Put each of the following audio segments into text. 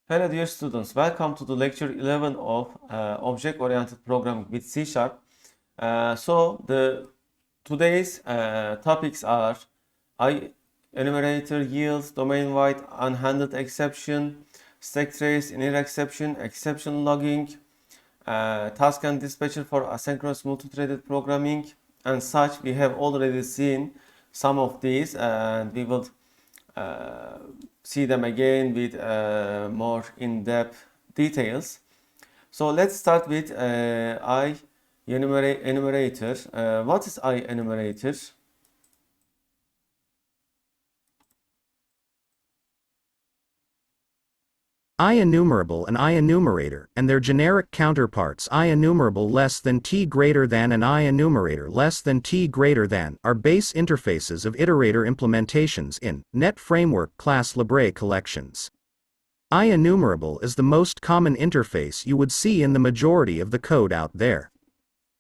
Hello dear students, welcome to the lecture 11 of Object-Oriented Programming with C#. Today's topics are IEnumerator, yields, domain-wide, unhandled exception, stack trace, inner exception, exception logging, task and dispatcher for asynchronous multi-threaded programming, and such. We have already seen some of these, and we will see them again with more in-depth details. So let's start with IEnumerator. What is IEnumerator? IEnumerable and IEnumerator and their generic counterparts IEnumerable less than t greater than and IEnumerator less than t greater than are base interfaces of iterator implementations in .NET Framework class Libre collections. IEnumerable is the most common interface you would see in the majority of the code out there.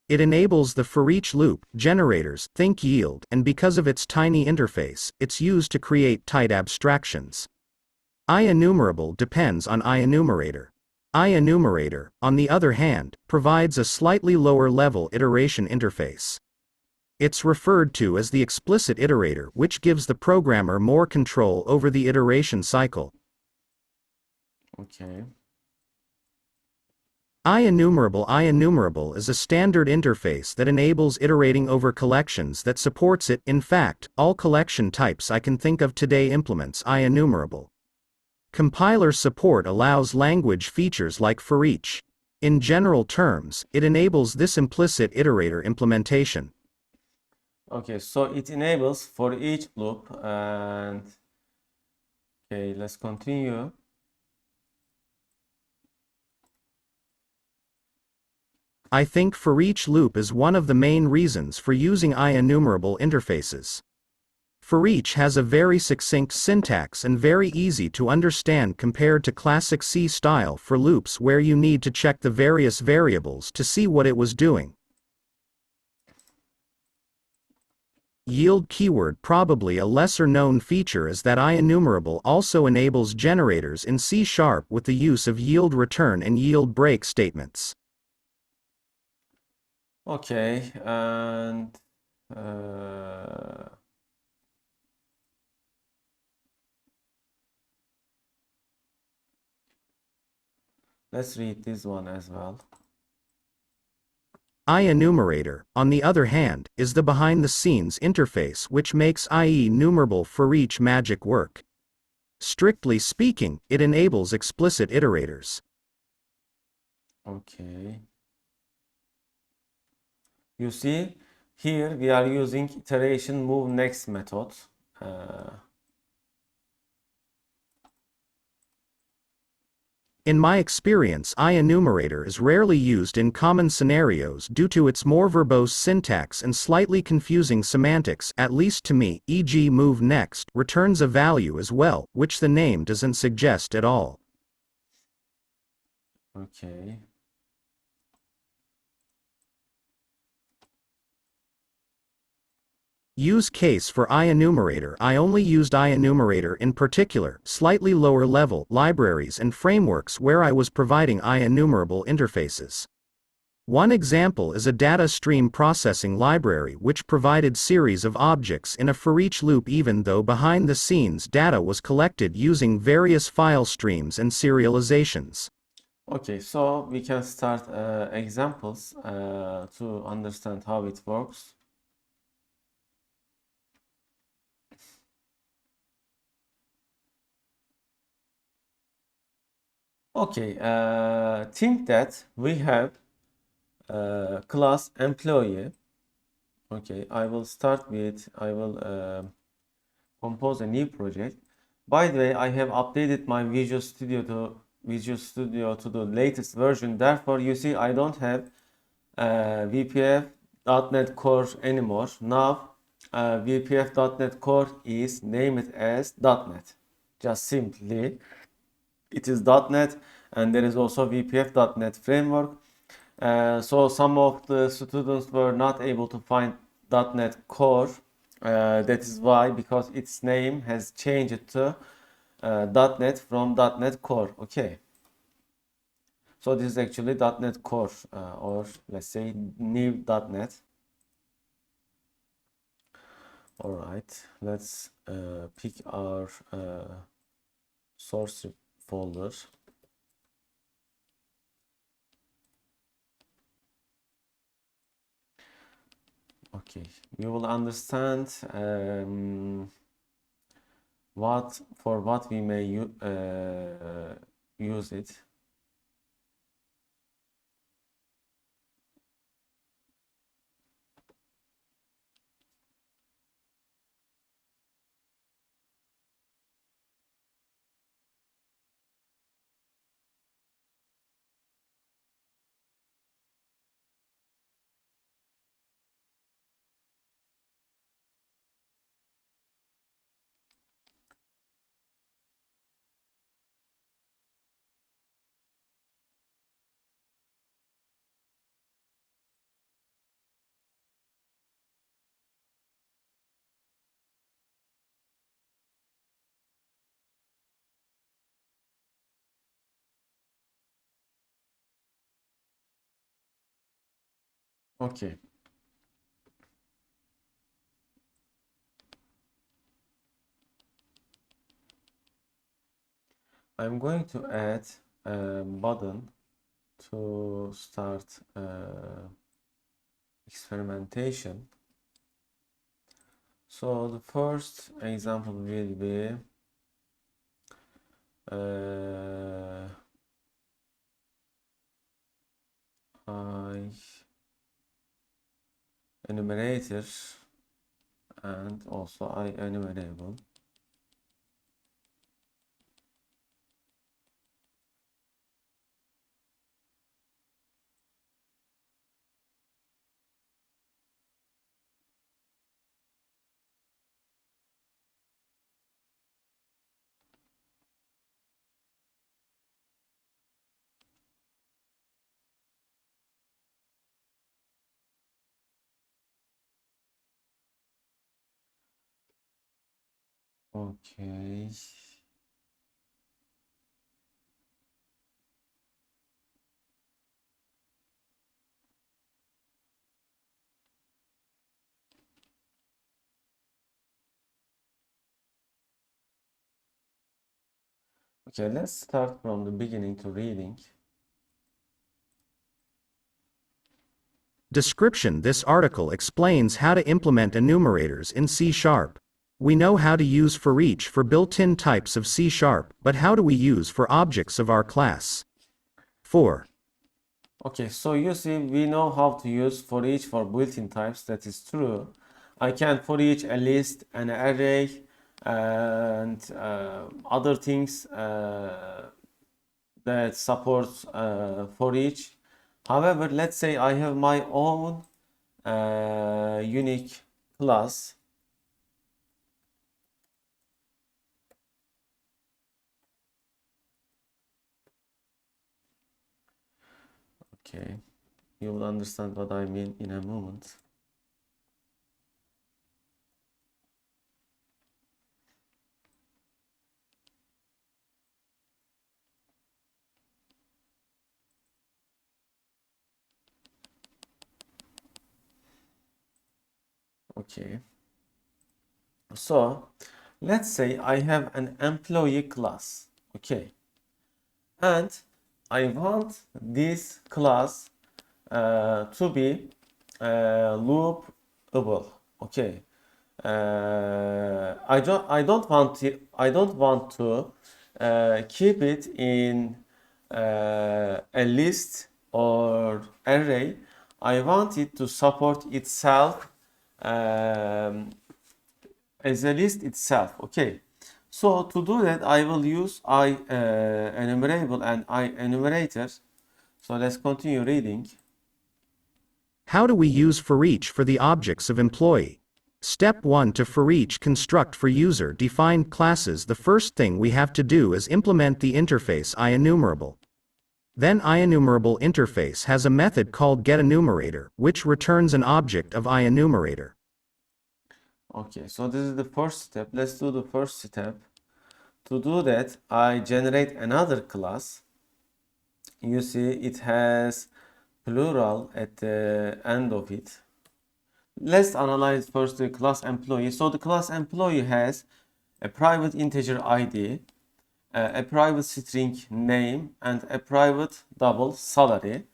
It enables the for each loop, generators, think yield, and because of its tiny interface, it's used to create tight abstractions. IEnumerable depends on IEnumerator. IEnumerator, on the other hand, provides a slightly lower level iteration interface. It's referred to as the explicit iterator, which gives the programmer more control over the iteration cycle. Okay. IEnumerable is a standard interface that enables iterating over collections that supports it. In fact, all collection types I can think of today implements IEnumerable. Compiler support allows language features like for each. In general terms, it enables this implicit iterator implementation. Okay, so it enables for each loop, and okay, let's continue. I think for each loop is one of the main reasons for using IEnumerable interfaces. For each has a very succinct syntax and very easy to understand compared to classic C style for loops where you need to check the various variables to see what it was doing. Yield keyword, probably a lesser known feature, is that IEnumerable also enables generators in C# with the use of yield return and yield break statements. Okay, and let's read this one as well. IEnumerator, on the other hand, is the behind-the-scenes interface which makes IEnumerable for each magic work. Strictly speaking, it enables explicit iterators. Okay. You see, here we are using iteration move next method. In my experience, IEnumerator is rarely used in common scenarios due to its more verbose syntax and slightly confusing semantics, at least to me, e.g. move next returns a value as well, which the name doesn't suggest at all. Okay. Use case for IEnumerator. I only used IEnumerator in particular, slightly lower level libraries and frameworks where I was providing IEnumerable interfaces. One example is a data stream processing library which provided series of objects in a for each loop even though behind the scenes data was collected using various file streams and serializations. Okay, so we can start examples to understand how it works. Okay, think that we have class employee. Okay, I will compose a new project. By the way, I have updated my Visual Studio to the latest version. Therefore, you see, I don't have VPF.NET Core anymore. Now, VPF.NET Core is named as .NET. Just simply, it is .NET, and there is also VPF.NET framework. So some of the students were not able to find .NET Core. That is why, because its name has changed to .NET from .NET Core. Okay. So this is actually .NET Core or let's say new .NET. All right, let's pick our source folder. Okay, you will understand what we may use it. Okay. I'm going to add a button to start experimentation. So the first example will be IEnumerator and also IEnumerable. Okay. Okay, let's start from the beginning to reading. Description: This article explains how to implement enumerators in C#. We know how to use for each for built-in types of C#, but how do we use for objects of our class? 4. Okay, so you see, we know how to use for each for built-in types. That is true. I can for each a list, an array, and other things that supports for each. However, let's say I have my own unique class. Okay, you will understand what I mean in a moment. Okay, so let's say I have an employee class. Okay, and I want this class to be loopable. Okay, I don't want to keep it in a list or array. I want it to support itself as a list itself. Okay, so to do that I will use IEnumerable and IEnumerator. So let's continue reading. How do we use for each for the objects of employee? Step 1: To for each construct for user-defined classes, the first thing we have to do is implement the interface IEnumerable. Then IEnumerable interface has a method called getEnumerator, which returns an object of IEnumerator. Okay, so this is the first step. Let's do the first step. To do that, I generate another class. You see it has plural at the end of it. Let's analyze first the class employee. So the class employee has a private integer ID, a private string name, and a private double salary.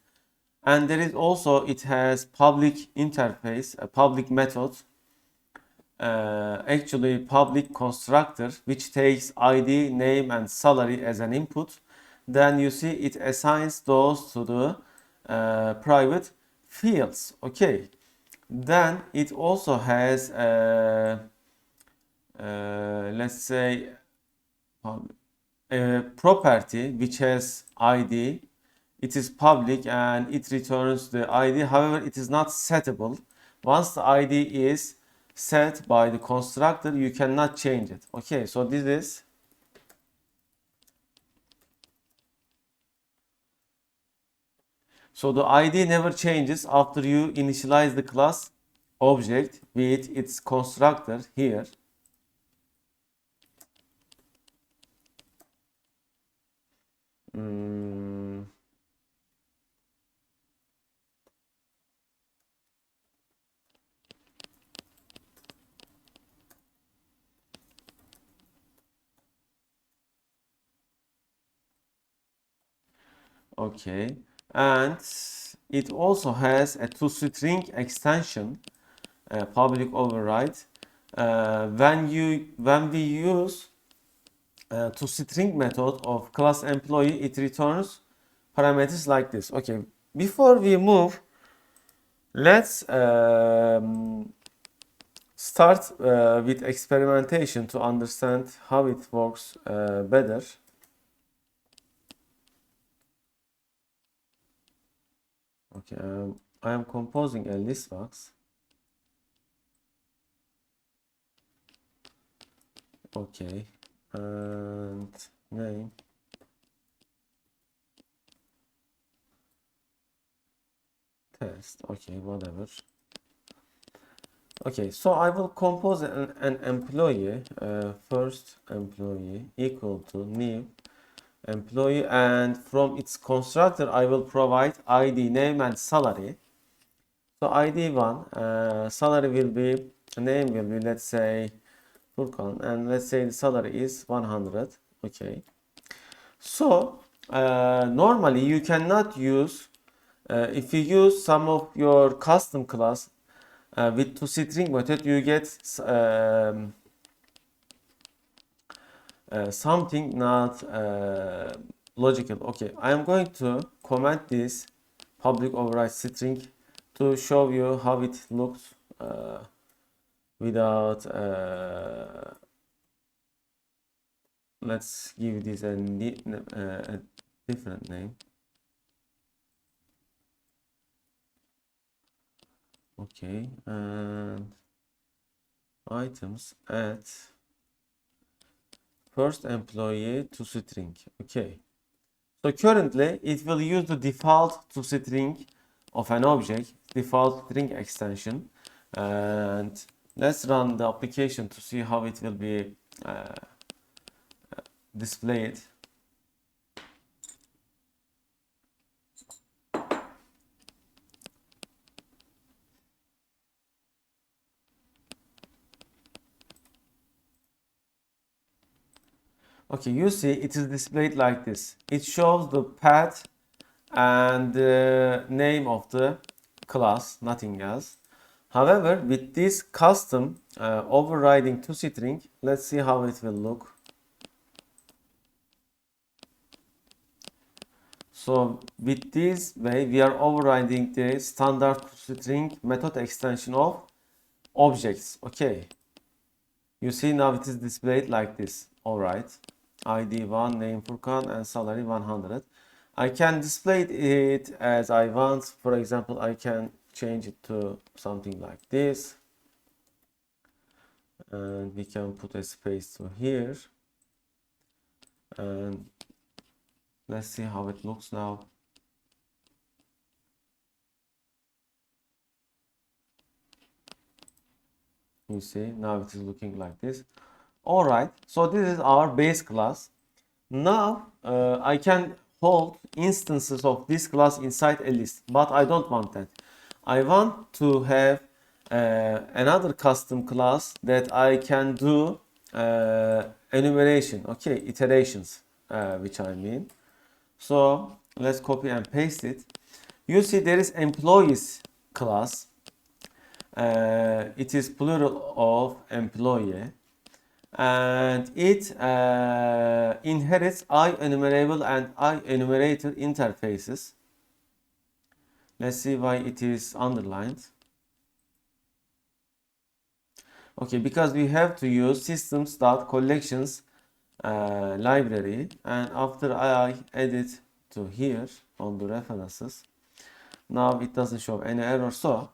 And there is also, it has public interface, a public method, actually public constructor, which takes ID, name, and salary as an input. Then you see it assigns those to the private fields. Okay. Then it also has let's say a property which has ID. It is public and it returns the ID. However, it is not settable. Once the ID is set by the constructor, you cannot change it. Okay, so this is so the ID never changes after you initialize the class object with its constructor here. Okay, and it also has a toString extension, public override. When we use toString method of class employee, it returns parameters like this. Okay, before we move, let's start with experimentation to understand how it works better. Okay, I am composing a list box. Okay, and name. Test. Okay, whatever. Okay, so I will compose an employee, first employee equal to new employee, and from its constructor I will provide ID, name, and salary. So ID 1, salary will be, name will be, let's say Furkan, and let's say the salary is 100. Okay, so normally you cannot use, if you use some of your custom class with toString method, you get something not logical. Okay, I am going to comment this public override string to show you how it looks without let's give this a different name. Okay, and items at first employee toString. Okay, so currently it will use the default toString of an object, default string extension, and let's run the application to see how it will be displayed. Okay, you see it is displayed like this. It shows the path and the name of the class, nothing else. However, with this custom overriding toString, let's see how it will look. So with this way, we are overriding the standard toString method extension of objects. Okay. You see now it is displayed like this. All right. ID 1, name Furkan, and salary 100. I can display it as I want. For example, I can change it to something like this. And we can put a space to here. And let's see how it looks now. You see, now it is looking like this. Alright, so this is our base class. Now I can hold instances of this class inside a list, but I don't want that. I want to have another custom class that I can do enumeration, okay, iterations, which I mean. So let's copy and paste it. You see there is employees class. It is plural of employee, and it inherits IEnumerable and IEnumerator interfaces. Let's see why it is underlined. Okay, because we have to use systems.collections library, and after I add it to here on the references, now it doesn't show any error. So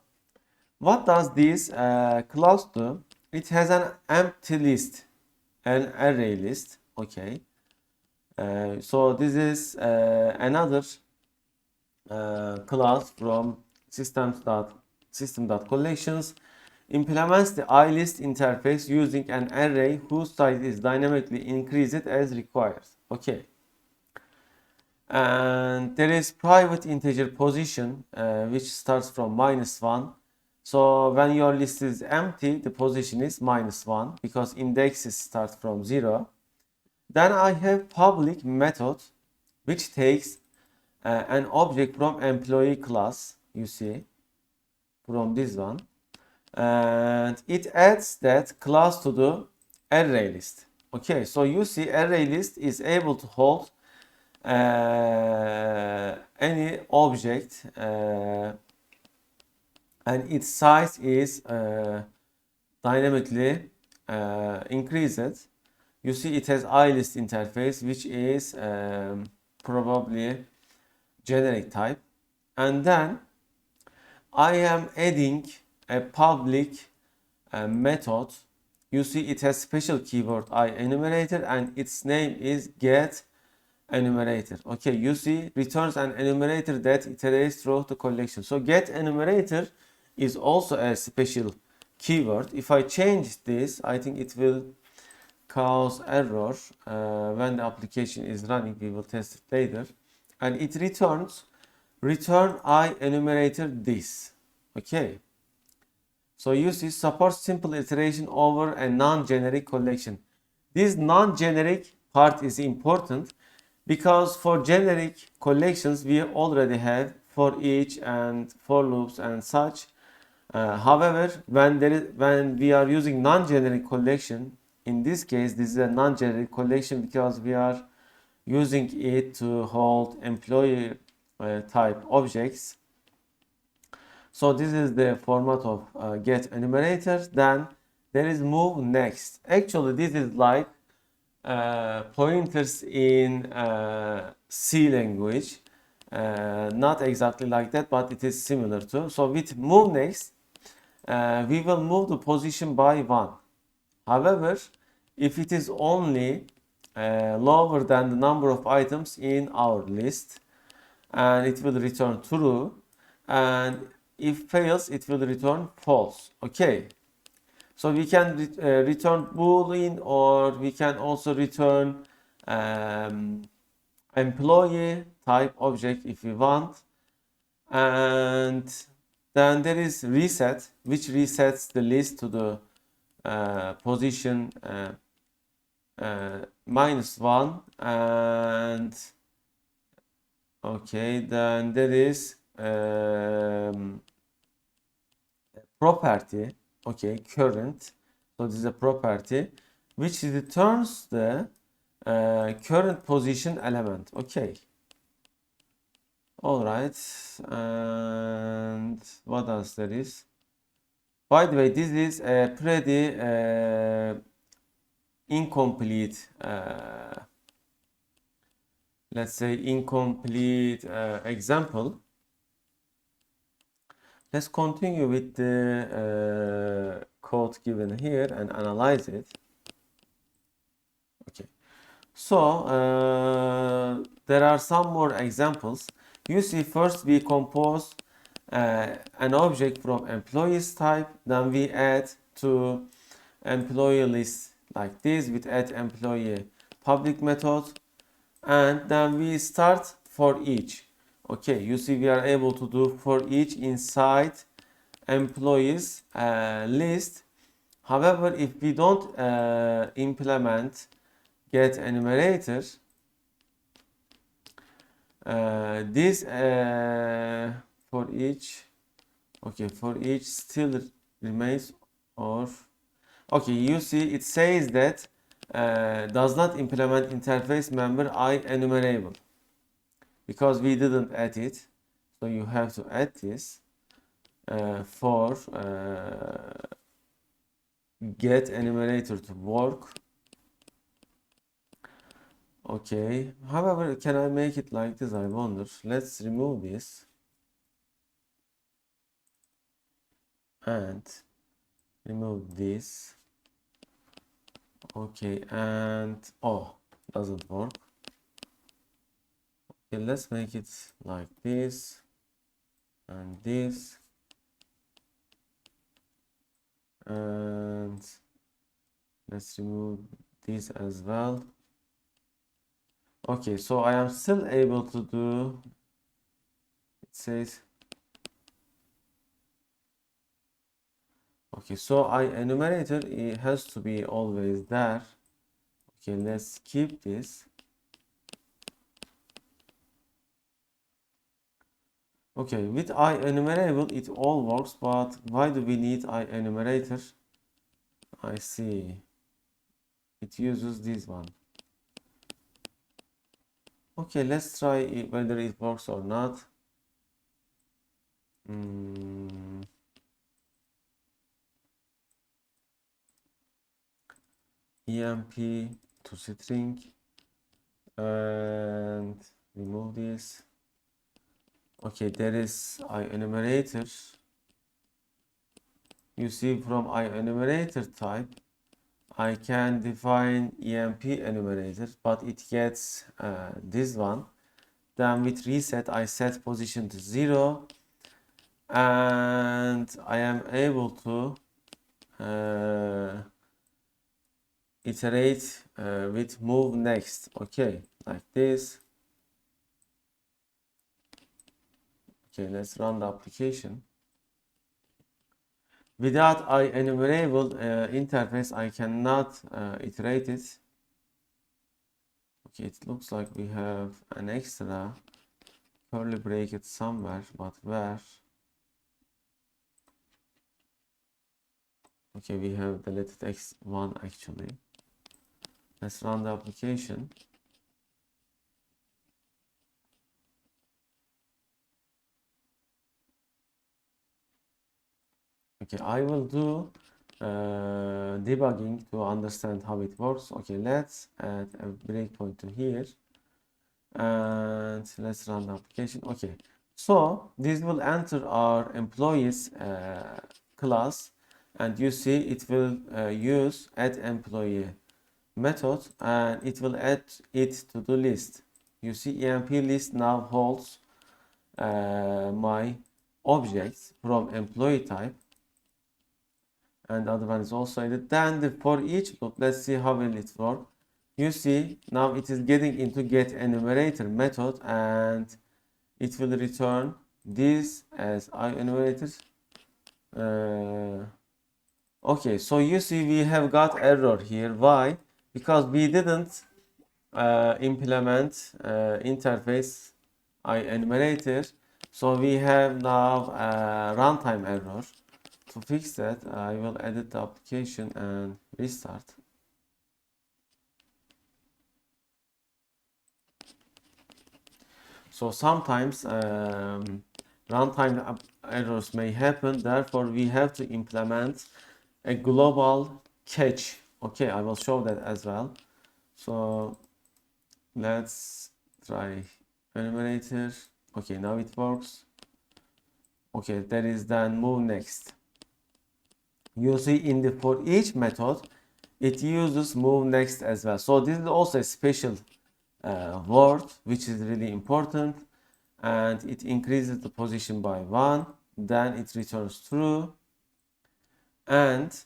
what does this class do? It has an empty list, an array list. Okay. So this is another class from system.collections. Implements the iList interface using an array whose size is dynamically increased as required. Okay. And there is private integer position which starts from -1. So when your list is empty, the position is -1 because indexes start from 0. Then I have public method which takes an object from employee class, you see, from this one. And it adds that class to the array list. Okay, so you see array list is able to hold any object and its size is dynamically increased. You see it has iList interface, which is probably generic type, and then I am adding a public method. You see it has special keyword IEnumerator and its name is GetEnumerator. Okay, you see returns an enumerator that iterates through the collection. So GetEnumerator is also a special keyword. If I change this, I think it will cause error when the application is running. We will test it later. And it return IEnumerator this. Okay. So you see supports simple iteration over a non-generic collection. This non-generic part is important because for generic collections we already have for each and for loops and such. However, when we are using non-generic collection, in this case this is a non-generic collection because we are using it to hold employee type objects. So this is the format of GetEnumerator. Then there is move next. Actually this is like pointers in C language. Not exactly like that, but it is similar to. So with move next, we will move the position by 1. However, if it is only lower than the number of items in our list, and it will return true, and if fails it will return false. Okay, so we can return boolean, or we can also return employee type object if we want. And then there is reset, which resets the list to the position -1. And okay, then there is property, okay, current. So this is a property which returns the current position element. Okay, all right. And what else there is? By the way, this is a pretty incomplete, let's say incomplete example. Let's continue with the code given here and analyze it. Okay, so there are some more examples. You see, first we compose an object from employees type, then we add to employee list like this with add employee public method, and then we start for each. Okay, you see we are able to do for each inside employees list. However, if we don't implement get enumerator, this for each, okay, for each still remains, or okay, you see it says that does not implement interface member IEnumerable because we didn't add it. So you have to add this for get enumerator to work. Okay, however, can I make it like this? I wonder. Let's remove this and remove this. Okay, and oh, doesn't work. Okay, let's make it like this and this, and let's remove this as well. Okay, so I am still able to do, it says, okay, so IEnumerator, it has to be always there. Okay, let's keep this. Okay, with IEnumerable it all works, but why do we need IEnumerator? I see. It uses this one. Okay, let's try it, whether it works or not. EMP to string and remove this. Okay, there is IEnumerator. You see from IEnumerator type, I can define EMP enumerator, but it gets this one. Then with reset, I set position to 0, and I am able to iterate with move next. Okay, like this. Okay, let's run the application. Without IEnumerable interface, I cannot iterate it. Okay, it looks like we have an extra curly bracket somewhere, but where? Okay, we have deleted x1 actually. Let's run the application. Okay, I will do debugging to understand how it works. Okay, let's add a breakpoint to here and let's run the application. Okay, so this will enter our employees class, and you see it will use add employee method, and it will add it to the list. You see emp list now holds my objects from employee type, and the other one is also added. Then for each loop, let's see how will it work. You see now it is getting into get enumerator method, and it will return this as IEnumerator. Okay, so you see we have got error here. Why? Because we didn't implement interface IEnumerator, so we have now a runtime error. To fix that, I will edit the application and restart. So sometimes runtime errors may happen, therefore we have to implement a global catch. Okay, I will show that as well. So let's try enumerator. Okay, now it works. Okay, that is then move next. You see in the for each method, it uses move next as well. So this is also a special word which is really important, and it increases the position by 1, then it returns true, and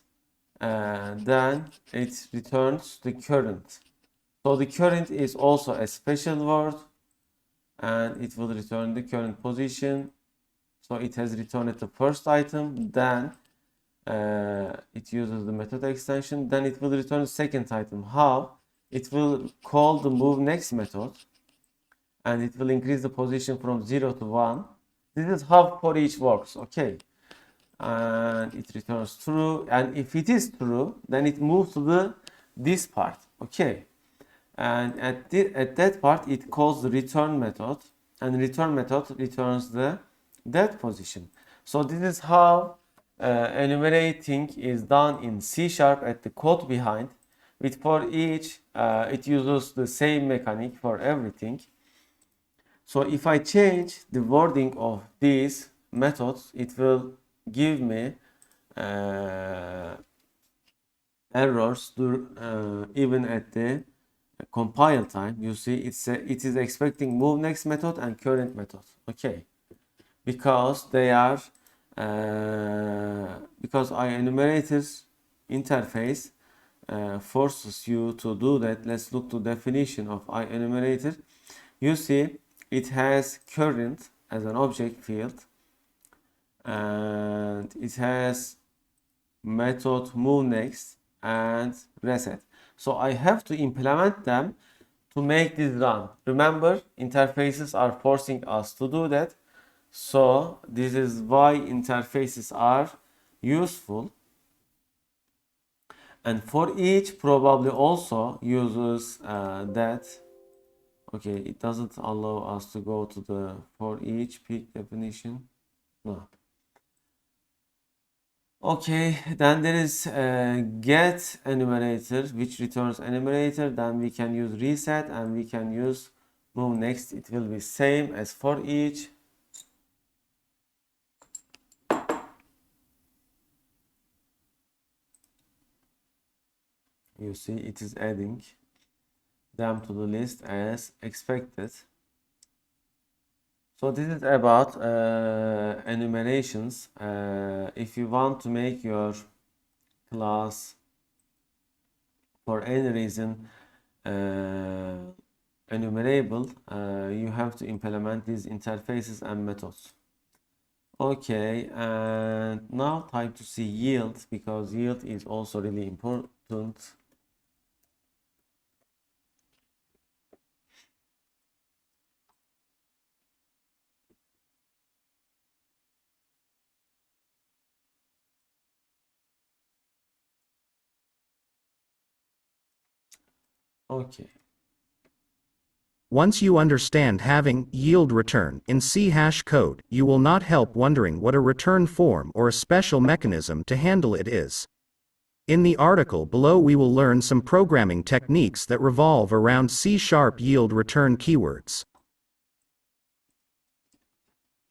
then it returns the current. So the current is also a special word, and it will return the current position. So it has returned the first item, then it uses the method extension, then it will return the second item. How? It will call the move next method, and it will increase the position from 0 to 1. This is how for each works, okay? And it returns true, and if it is true, then it moves to this part, okay? And at that part, it calls the return method, and return method returns that position. So this is how enumerating is done in C# at the code behind. With for each, it uses the same mechanic for everything. So if I change the wording of these methods, it will give me errors even at the compile time. You see, it is expecting move next method and current method, okay, because they are because IEnumerator's interface forces you to do that. Let's look to definition of IEnumerator. You see, it has current as an object field, and it has method move next and reset. So I have to implement them to make this run. Remember, interfaces are forcing us to do that. So this is why interfaces are useful. And for each probably also uses that. Okay, it doesn't allow us to go to the for each peak definition. No. Okay, then there is get enumerator, which returns enumerator. Then we can use reset, and we can use move next. It will be same as for each. You see, it is adding them to the list as expected. So this is about enumerations. If you want to make your class for any reason enumerable, you have to implement these interfaces and methods. Okay, and now time to see yield, because yield is also really important. Okay. Once you understand having yield return in C# code, you will not help wondering what a return form or a special mechanism to handle it is. In the article below we will learn some programming techniques that revolve around C# yield return keywords.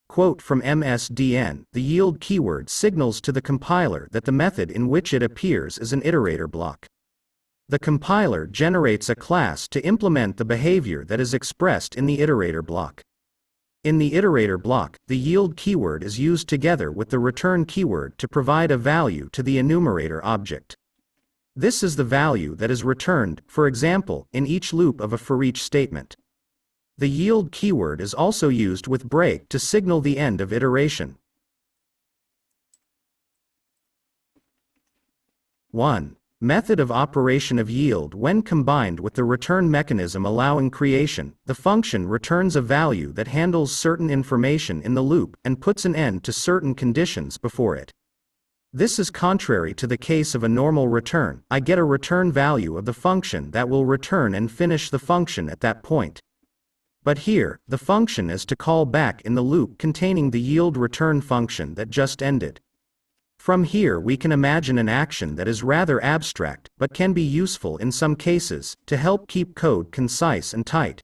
Quote from MSDN, the yield keyword signals to the compiler that the method in which it appears is an iterator block. The compiler generates a class to implement the behavior that is expressed in the iterator block. In the iterator block, the yield keyword is used together with the return keyword to provide a value to the enumerator object. This is the value that is returned, for example, in each loop of a for each statement. The yield keyword is also used with break to signal the end of iteration. 1. Method of operation of yield. When combined with the return mechanism allowing creation, the function returns a value that handles certain information in the loop and puts an end to certain conditions before it. This is contrary to the case of a normal return. I get a return value of the function that will return and finish the function at that point. But here, the function is to call back in the loop containing the yield return function that just ended. From here we can imagine an action that is rather abstract, but can be useful in some cases, to help keep code concise and tight.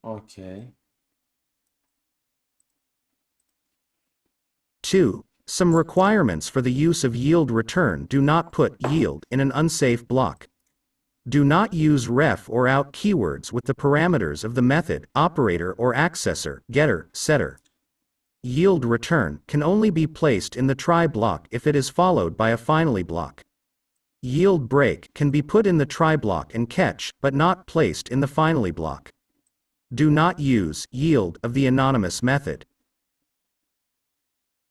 Okay. 2. Some requirements for the use of yield return. Do not put yield in an unsafe block. Do not use ref or out keywords with the parameters of the method, operator or accessor, getter, setter. Yield return can only be placed in the try block if it is followed by a finally block. Yield break can be put in the try block and catch, but not placed in the finally block. Do not use yield of the anonymous method.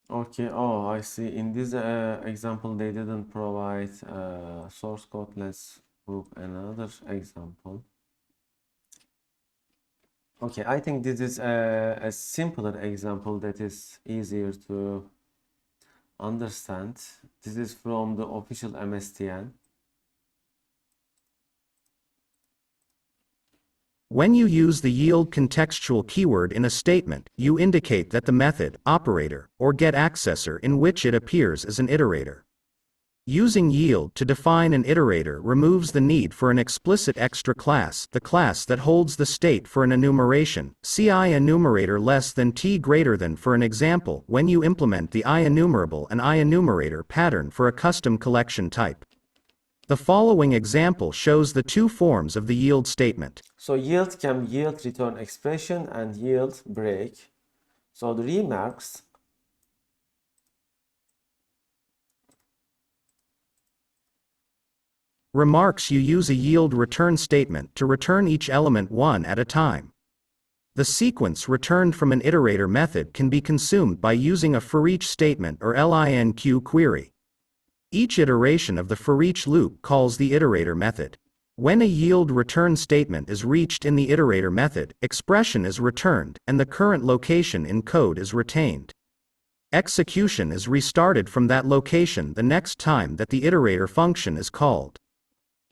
Okay, oh, I see. In this example, they didn't provide source code. Let's look another example. Okay, I think this is a simpler example that is easier to understand. This is from the official MSTN. When you use the yield contextual keyword in a statement, you indicate that the method, operator, or getAccessor in which it appears is an iterator. Using yield to define an iterator removes the need for an explicit extra class, the class that holds the state for an enumeration. See IEnumerator less than t greater than for an example when you implement the IEnumerable and IEnumerator pattern for a custom collection type. The following example shows the two forms of the yield statement. So yield can yield return expression and yield break. So the remarks You use a yield return statement to return each element one at a time. The sequence returned from an iterator method can be consumed by using a forEach statement or linq query. Each iteration of the forEach loop calls the iterator method. When a yield return statement is reached in the iterator method, expression is returned, and the current location in code is retained. Execution is restarted from that location the next time that the iterator function is called.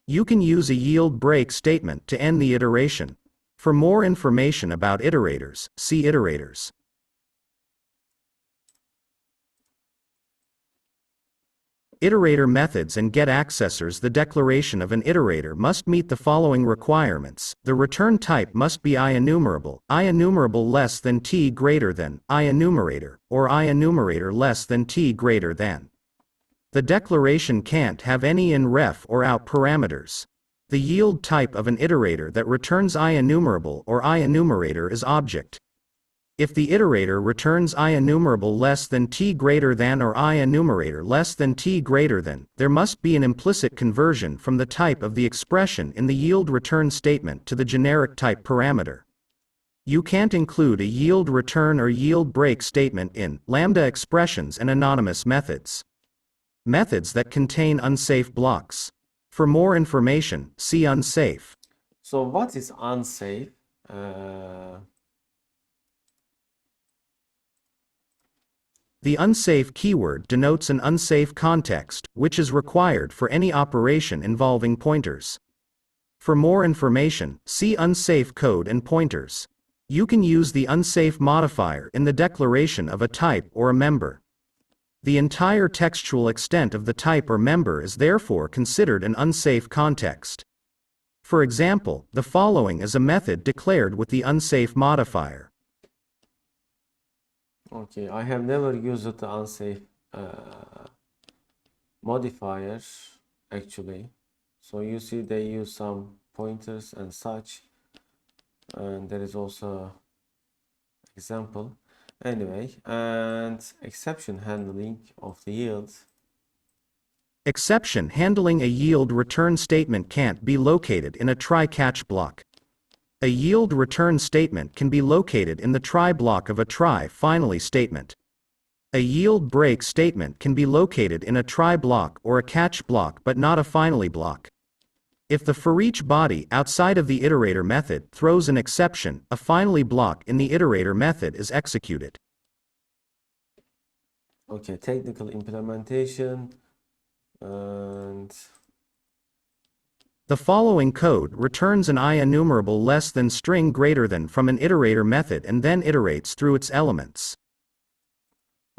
You can use a yield break statement to end the iteration. For more information about iterators, see iterators. Iterator methods and getAccessors. The declaration of an iterator must meet the following requirements. The return type must be IEnumerable less than t greater than, IEnumerator, or IEnumerator less than t greater than. The declaration can't have any in ref or out parameters. The yield type of an iterator that returns IEnumerable or IEnumerator is object. If the iterator returns IEnumerable less than t greater than or IEnumerator less than t greater than, there must be an implicit conversion from the type of the expression in the yield return statement to the generic type parameter. You can't include a yield return or yield break statement in lambda expressions and anonymous methods. Methods that contain unsafe blocks. For more information, see unsafe. So what is unsafe? The unsafe keyword denotes an unsafe context, which is required for any operation involving pointers. For more information, see unsafe code and pointers. You can use the unsafe modifier in the declaration of a type or a member. The entire textual extent of the type or member is therefore considered an unsafe context. For example, the following is a method declared with the unsafe modifier. Okay, I have never used the unsafe modifier actually. So you see they use some pointers and such, and there is also example. Anyway, and exception handling of the yield. Exception handling. A yield return statement can't be located in a try-catch block. A yield return statement can be located in the try block of a try finally statement. A yield break statement can be located in a try block or a catch block but not a finally block. If the forEach body outside of the iterator method throws an exception, a finally block in the iterator method is executed. Okay, technical implementation and the following code returns an IEnumerable less than string greater than from an iterator method and then iterates through its elements.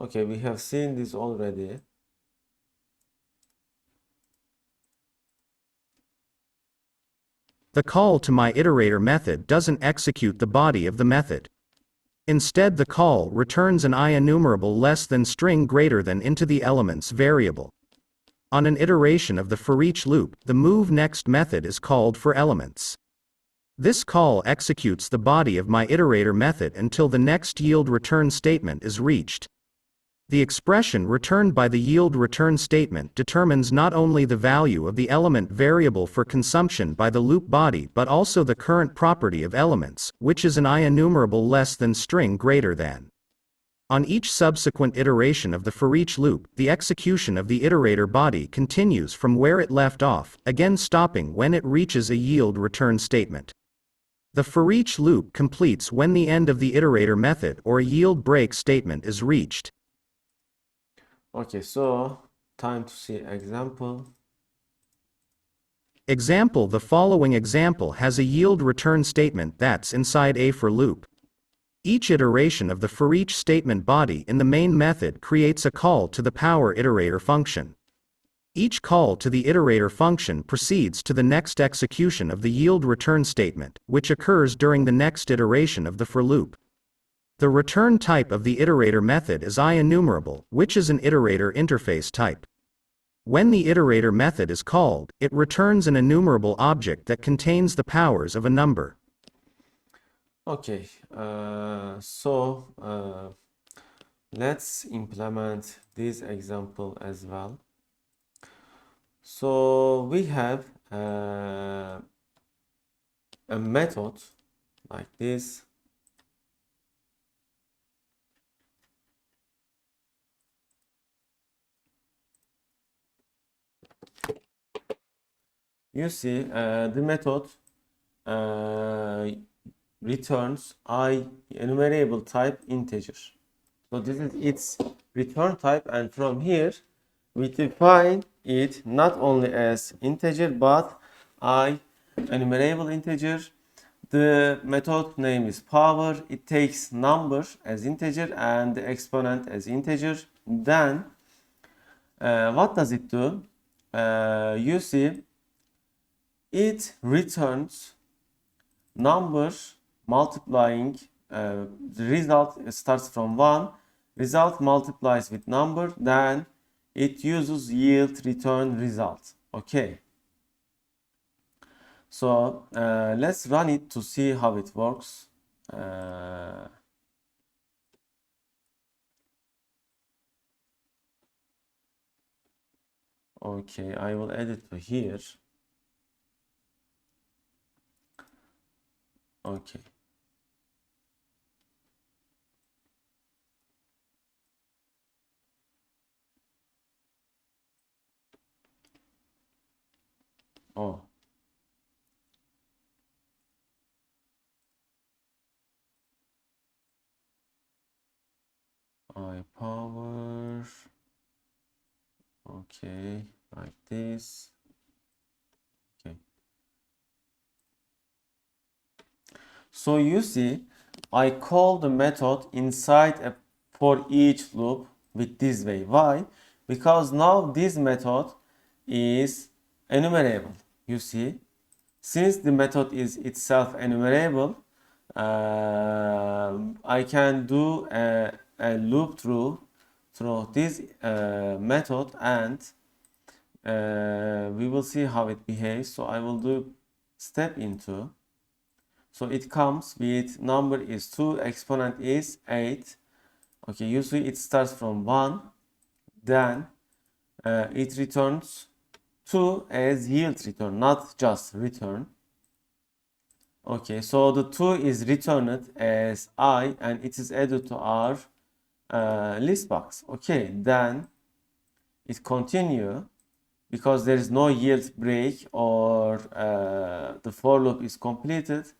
Okay, we have seen this already. The call to my iterator method doesn't execute the body of the method. Instead, the call returns an IEnumerable less than string greater than into the elements variable. On an iteration of the forEach loop, the moveNext method is called for elements. This call executes the body of my iterator method until the next yield return statement is reached. The expression returned by the yield return statement determines not only the value of the element variable for consumption by the loop body but also the current property of elements, which is an IEnumerable less than string greater than. On each subsequent iteration of the for each loop, the execution of the iterator body continues from where it left off, again stopping when it reaches a yield return statement. The for each loop completes when the end of the iterator method or a yield break statement is reached. Okay, so time to see example. Example: the following example has a yield return statement that's inside a for loop. Each iteration of the for each statement body in the main method creates a call to the power iterator function. Each call to the iterator function proceeds to the next execution of the yield return statement, which occurs during the next iteration of the for loop. The return type of the iterator method is IEnumerable, which is an iterator interface type. When the iterator method is called, it returns an enumerable object that contains the powers of a number. Okay, let's implement this example as well. So we have a method like this. You see, the method returns IEnumerable type integer. So this is its return type, and from here we define it not only as integer but IEnumerable integer. The method name is power. It takes number as integer and the exponent as integer. Then what does it do? You see, it returns number multiplying, the result starts from 1, result multiplies with number, then it uses yield return result. Okay, so let's run it to see how it works. Okay, I will add it to here. Okay. Oh. I power. Okay, like this. Okay. So you see, I call the method inside a for each loop with this way. Why? Because now this method is enumerable. You see, since the method is itself enumerable, I can do a loop through this method, and we will see how it behaves. So I will do step into. So it comes with number is 2, exponent is 8. Okay, usually it starts from 1, then it returns 2 as yield return, not just return. Okay, so the 2 is returned as I and it is added to our list box. Okay, then it continue because there is no yield break or the for loop is completed.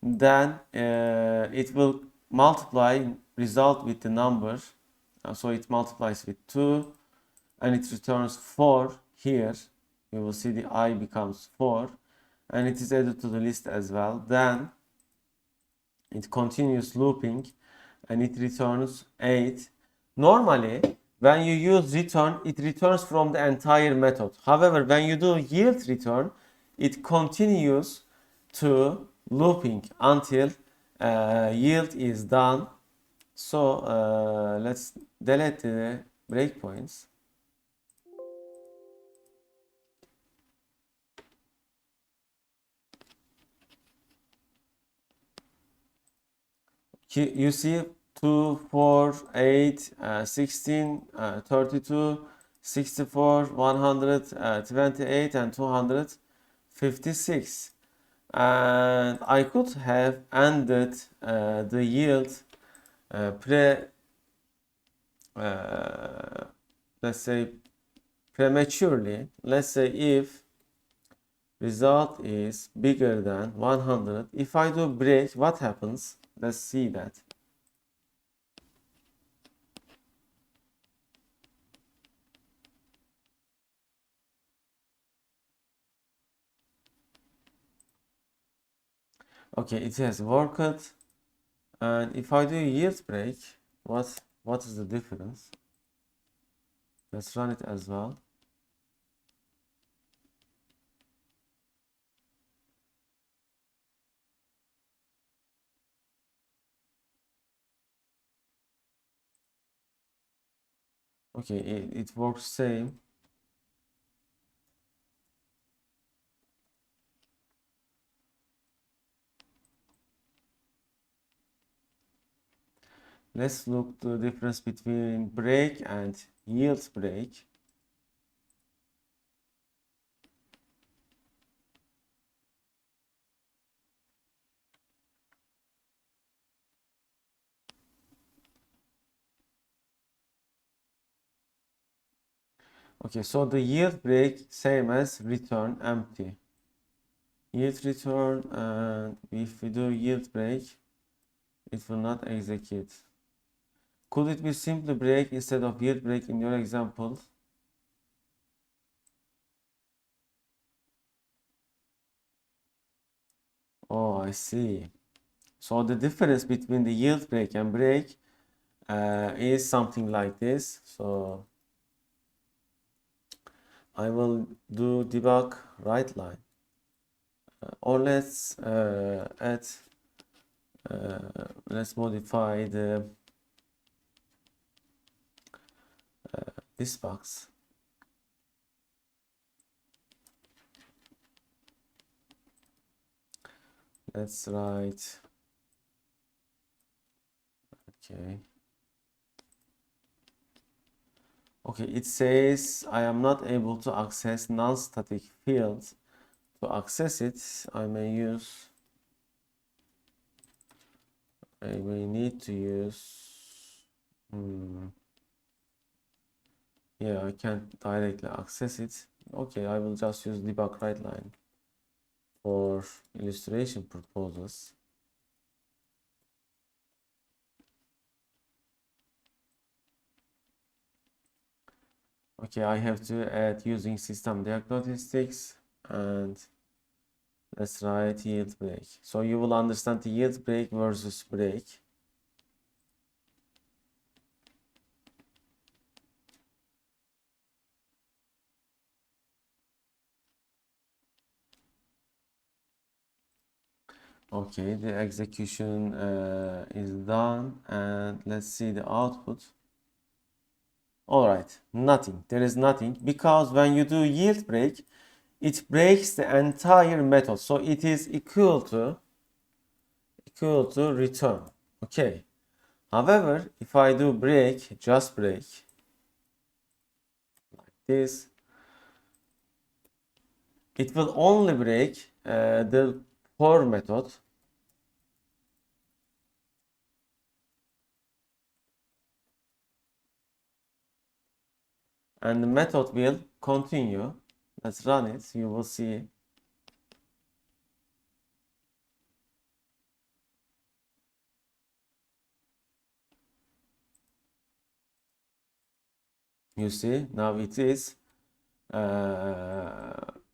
Then it will multiply result with the number, so it multiplies with 2 and it returns 4 here. You will see the I becomes 4 and it is added to the list as well. Then it continues looping and it returns 8. Normally when you use return, it returns from the entire method. However, when you do yield return, it continues to looping until yield is done. So let's delete the breakpoints. You see, 2, 4, 8, 16, 32, 64, 128, and 256. And I could have ended the yield let's say prematurely. Let's say if result is bigger than 100, if I do break, what happens? Let's see that. Okay, it has worked. And if I do yield break, what is the difference? Let's run it as well. Okay, it works same. Let's look the difference between break and yield break. Okay, so the yield break same as return empty. Yield return, and if we do yield break, it will not execute. Could it be simply break instead of yield break in your example? Oh, I see. So the difference between the yield break and break is something like this. So I will do debug write line, or let's add let's modify the this box. Let's write, okay. Okay, it says I am not able to access non-static fields. To access it, I may need to use, yeah, I can't directly access it. Okay, I will just use debug write line for illustration purposes. Okay, I have to add using system diagnostics, and let's write yield break. So you will understand the yield break versus break. Okay, the execution is done, and let's see the output. All right, nothing. There is nothing, because when you do yield break, it breaks the entire method. So it is equal to return. Okay. However, if I do break, just break like this, it will only break the for method. And the method will continue. Let's run it. You will see. You see, now it is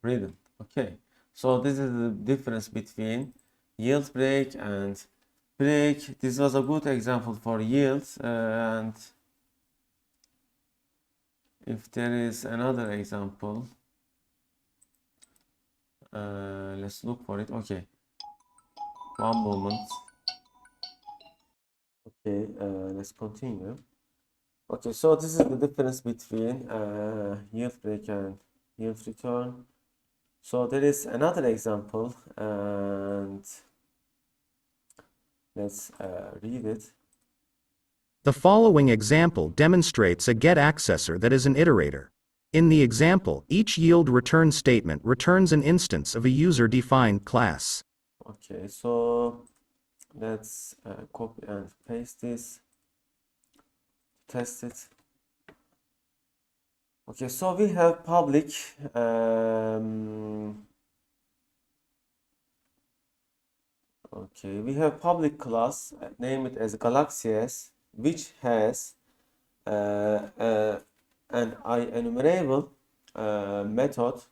written. Okay. So this is the difference between yield break and break. This was a good example for yield. And if there is another example, let's look for it. Okay. One moment. Okay, let's continue. Okay, so this is the difference between yield break and yield return. So there is another example, and let's read it. The following example demonstrates a getAccessor that is an iterator. In the example, each yield return statement returns an instance of a user-defined class. Okay, so let's copy and paste this, test it. Okay, so we have public okay, we have public class, name it as GalaxyS, which has an IEnumerable method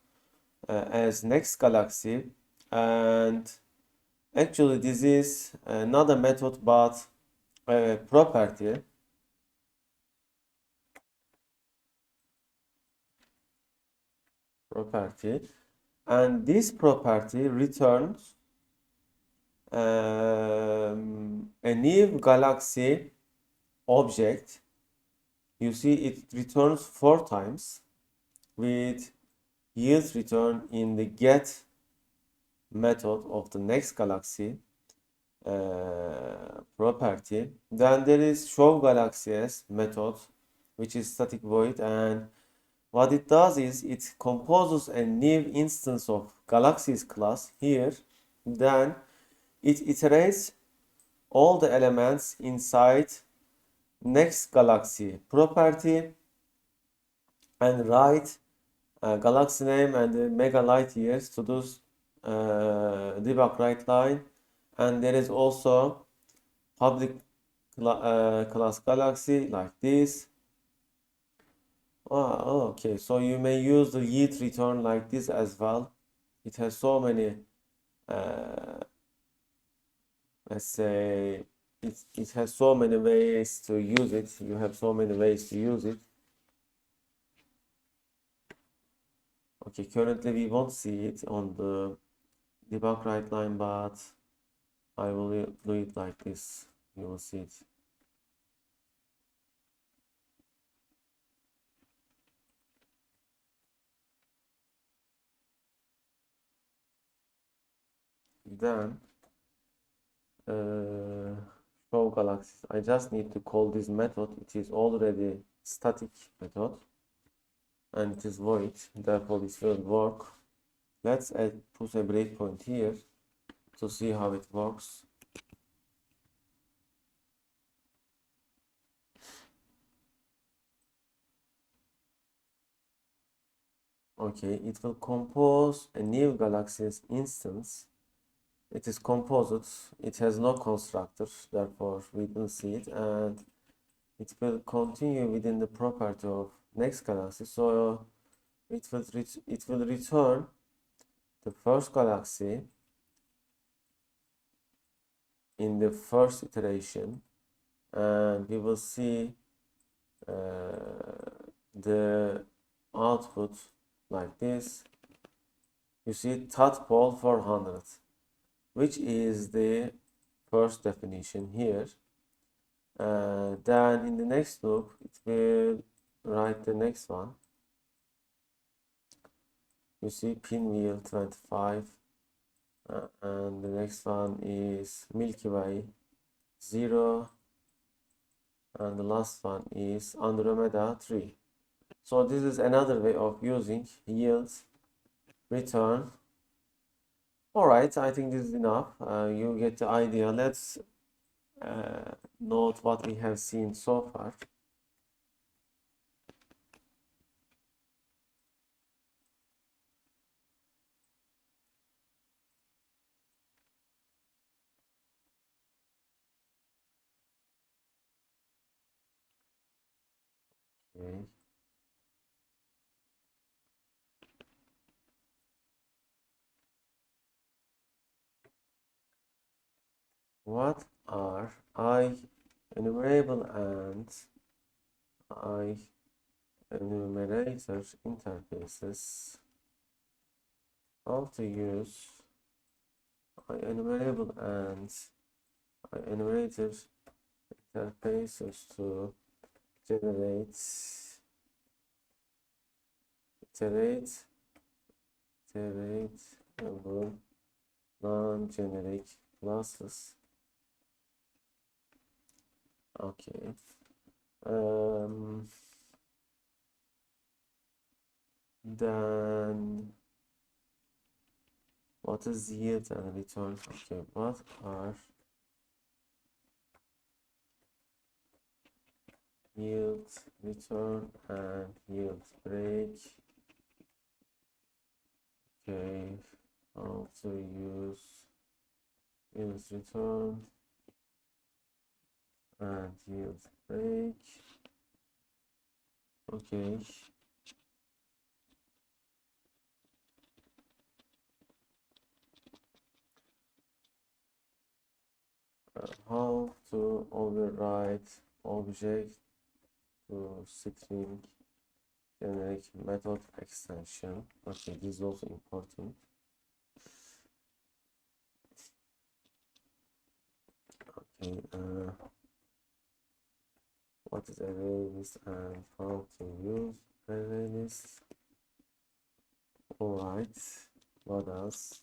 as next galaxy, and actually this is not a method but a property. And this property returns a new galaxy object. You see it returns 4 times with yield return in the get method of the next galaxy property. Then there is show galaxies method, which is static void, and what it does is it composes a new instance of galaxies class here. Then it iterates all the elements inside next galaxy property and write galaxy name and the mega light years to those debug write line. And there is also public class galaxy like this. Okay, so you may use the yield return like this as well. It has so many let's say it has so many ways to use it. You have so many ways to use it. Okay, currently we won't see it on the debug write line, but I will do it like this. You will see it. Then show galaxies. I just need to call this method. It is already static method and it is void, therefore it will work. Let's put a breakpoint here to see how it works. Okay, it will compose a new galaxies instance. It is composite, it has no constructor, therefore we don't see it, and it will continue within the property of next galaxy. So it will return the first galaxy in the first iteration, and we will see the output like this. You see tadpole 400, which is the first definition here. Then in the next loop it will write the next one. You see pinwheel 25, and the next one is Milky Way 0, and the last one is Andromeda 3. So this is another way of using yield return. Alright, I think this is enough. You get the idea. Let's note what we have seen so far. Okay. What are IEnumerable and IEnumerator interfaces? How to use IEnumerable and IEnumerator interfaces to generate non-generic classes. Okay. Then what is yield and return? Okay, what are yield, return, and yield break? Okay, how to use yield return and yield break. Okay. How to override object to string generic method extension. Okay, this is also important. Okay, what is array list and how to use array list? All right, what else?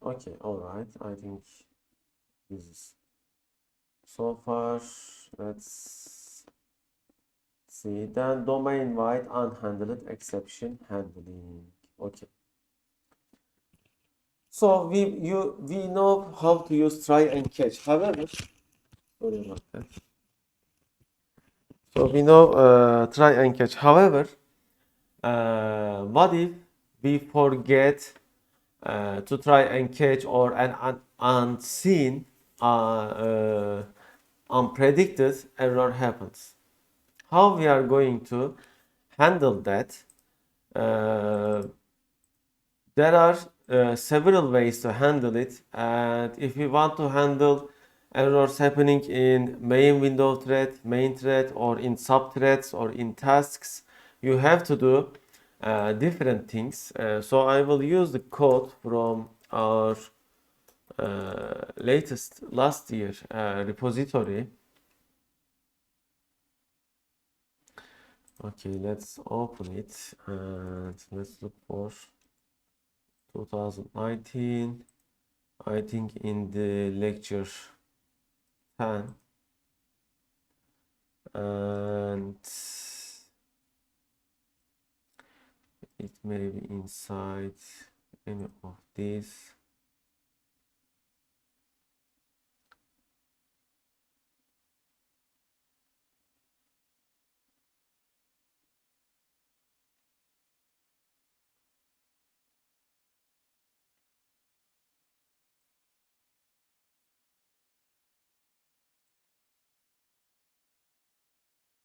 Okay, all right, I think this is so far. Let's see. Then domain wide unhandled exception handling. Okay. So we know how to use try and catch. However, sorry about that. So we know try and catch. However, what if we forget to try and catch, or an unseen, unpredicted error happens? How we are going to handle that? There are several ways to handle it, and if you want to handle errors happening in main window thread, main thread, or in subthreads, or in tasks, you have to do different things. So I will use the code from our last year repository. Okay, let's open it and let's look for 2019. I think in the lecture 10, and it may be inside any of these.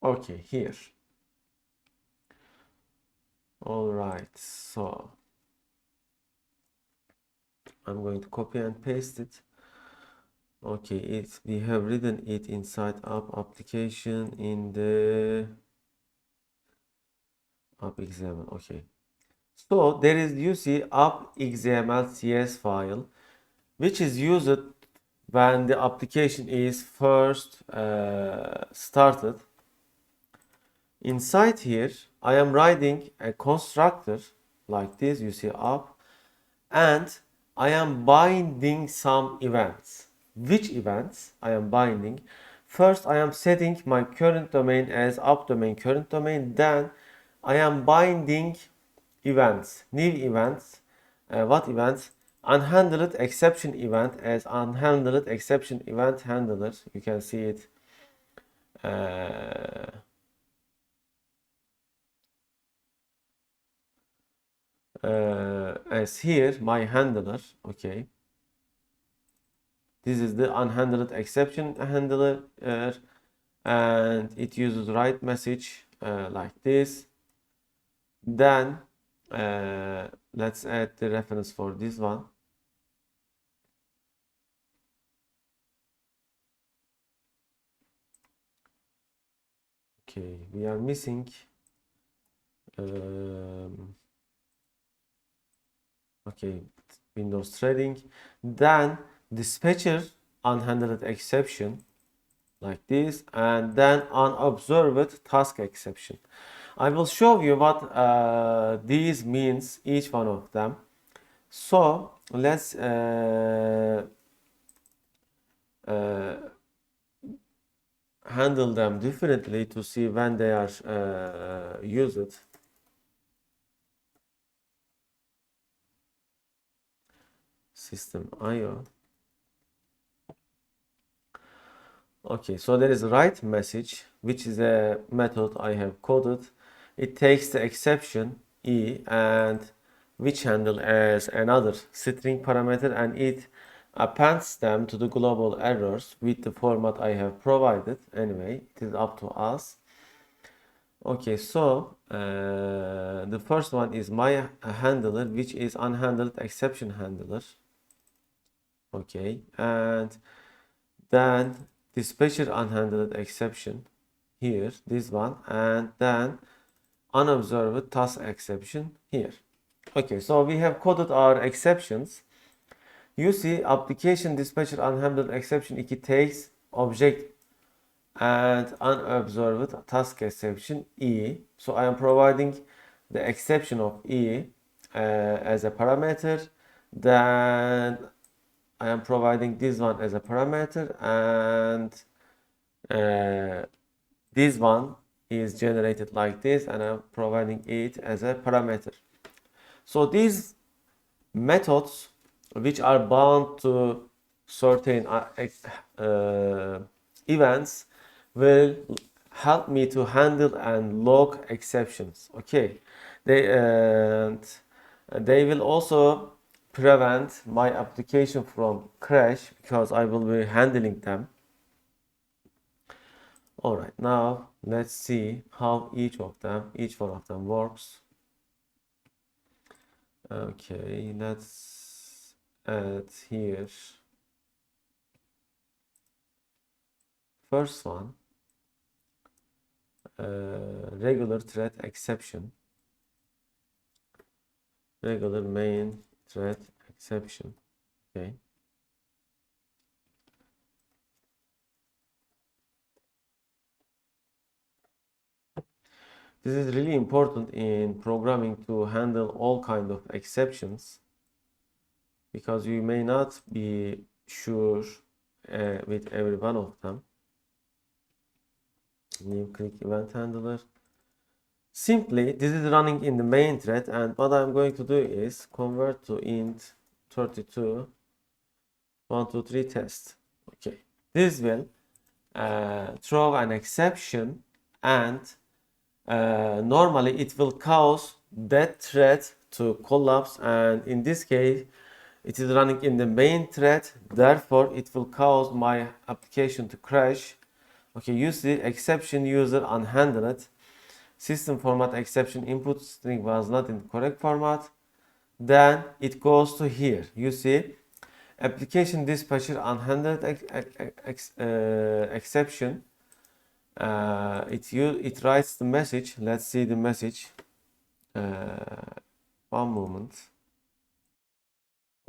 Okay, here. All right, so I'm going to copy and paste it. Okay, we have written it inside app application in the app XML. Okay, so there is, you see, app XML CS file, which is used when the application is first started. Inside here, I am writing a constructor like this, you see app, and I am binding some events. Which events I am binding? First, I am setting my current domain as app domain current domain. Then I am binding events, new events. What events? Unhandled exception event as unhandled exception event handler. You can see it. As here, my handler. Okay, this is the unhandled exception handler, and it uses write message like this. Then let's add the reference for this one. Okay, we are missing okay, Windows threading. Then dispatcher unhandled exception like this, and then unobserved task exception. I will show you what these means, each one of them. So let's handle them differently to see when they are used. System IO. Okay, so there is write message, which is a method I have coded. It takes the exception E and which handle as another string parameter, and it appends them to the global errors with the format I have provided. Anyway, it is up to us. Okay, so the first one is my handler, which is unhandled exception handler. Okay, and then dispatcher unhandled exception here, this one, and then unobserved task exception here. Okay, so we have coded our exceptions. You see, application dispatcher unhandled exception, it takes object and unobserved task exception E. So I am providing the exception of E as a parameter. Then I am providing this one as a parameter, and this one is generated like this, and I'm providing it as a parameter. So these methods, which are bound to certain events, will help me to handle and log exceptions. Okay, they will also prevent my application from crash because I will be handling them. All right, now let's see how each one of them works. Okay, let's add here first one, regular thread exception, regular main thread exception. Okay, this is really important in programming to handle all kind of exceptions, because you may not be sure with every one of them. New click event handler. Simply, this is running in the main thread, and what I'm going to do is convert to int 32 123 test. Okay, this will throw an exception, and normally it will cause that thread to collapse, and in this case it is running in the main thread, therefore it will cause my application to crash. Okay, you see exception user unhandled, system format exception input string was not in the correct format. Then it goes to here, you see application dispatcher unhandled exception. It writes the message. Let's see the message. One moment.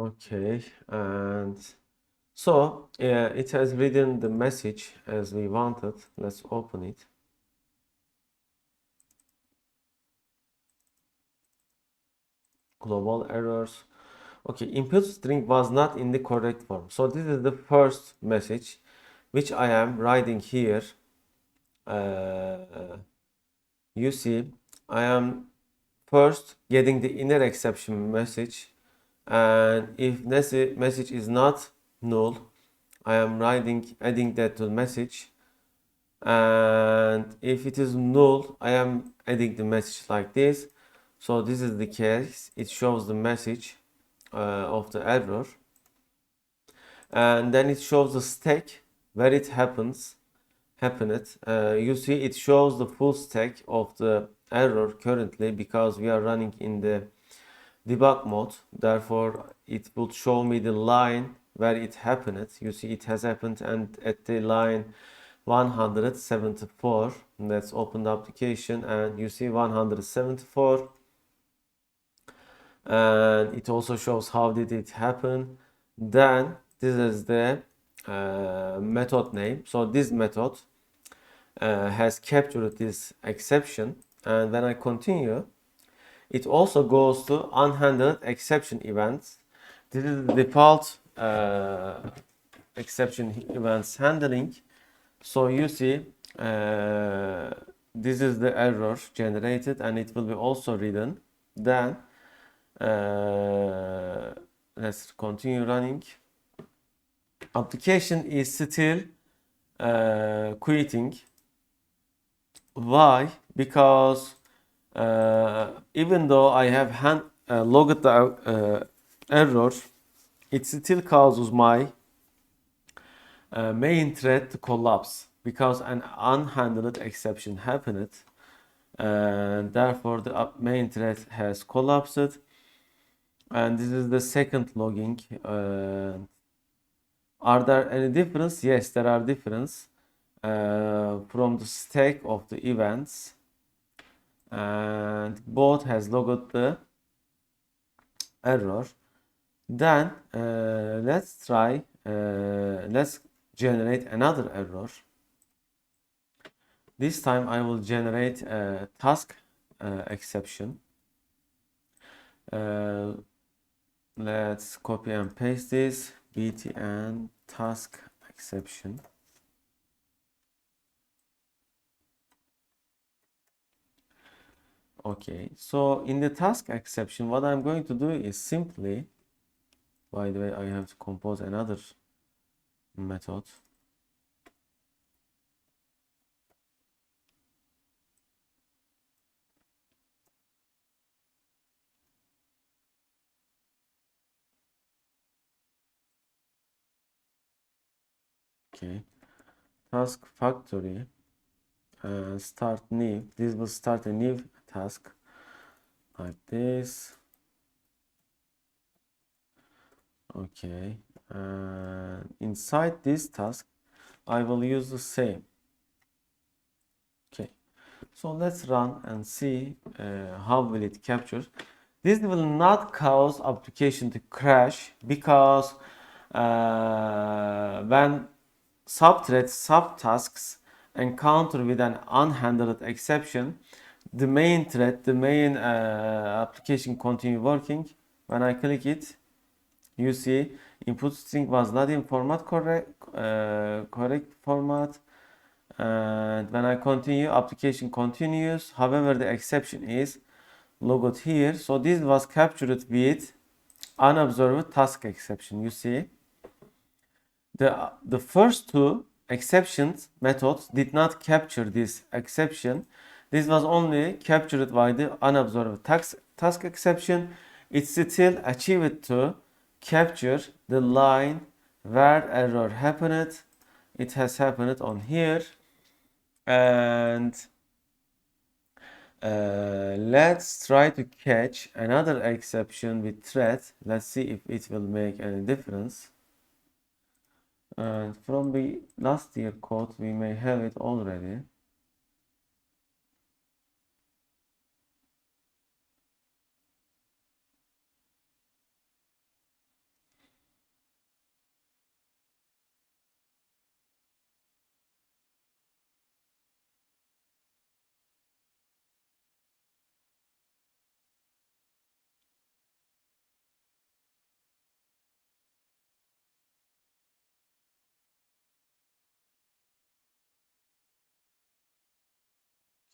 Okay, and so it has written the message as we wanted. Let's open it. Global errors. Okay, input string was not in the correct form. So this is the first message which I am writing here. You see, I am first getting the inner exception message, and if message is not null, I am adding that to the message, and if it is null, I am adding the message like this. So this is the case. It shows the message of the error, and then it shows the stack where it happened. You see, it shows the full stack of the error currently because we are running in the debug mode. Therefore, it will show me the line where it happened. You see, it has happened and at the line 174. Let's open the application, and you see 174. And it also shows how did it happen. Then this is the method name. So this method has captured this exception, and when I continue, it also goes to unhandled exception events. This is the default exception events handling. So you see, this is the error generated, and it will be also written. Then let's continue running. Application is still quitting. Why? Because even though I have logged the error, it still causes my main thread to collapse because an unhandled exception happened, and therefore the main thread has collapsed. And this is the second logging. Are there any difference? Yes, there are difference from the stack of the events, and both has logged the error. Then let's try, let's generate another error. This time I will generate a task exception. Let's copy and paste this, btn task exception. Okay, so in the task exception, what I'm going to do is simply, by the way, I have to compose another method. Okay, task factory, start new. This will start a new task like this. Okay, inside this task, I will use the same. Okay, so let's run and see how will it capture. This will not cause application to crash because when subthreads, subtasks encounter with an unhandled exception, the main thread, the main application continue working. When I click it, you see input string was not in correct format, and when I continue, application continues. However, the exception is logged here. So this was captured with unobserved task exception. You see, the first two exceptions methods did not capture this exception. This was only captured by the unobserved task exception. It still achieved to capture the line where error happened. It has happened on here, and let's try to catch another exception with thread. Let's see if it will make any difference. And from the last year code, we may have it already.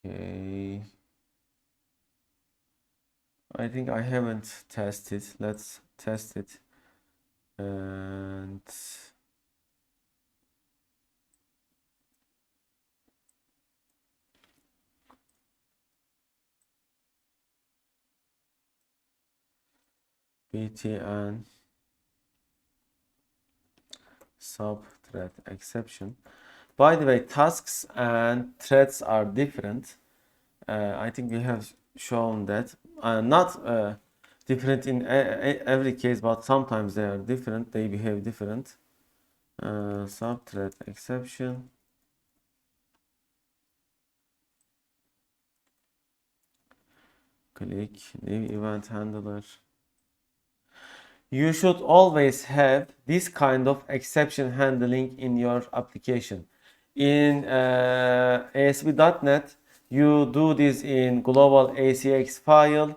Okay. I think I haven't tested. Let's test it. And btn subthread exception. By the way, tasks and threads are different. I think we have shown that. Not different in every case, but sometimes they are different. They behave different. Subthread exception. Click new event handler. You should always have this kind of exception handling in your application. In ASP.NET, you do this in global ACX file.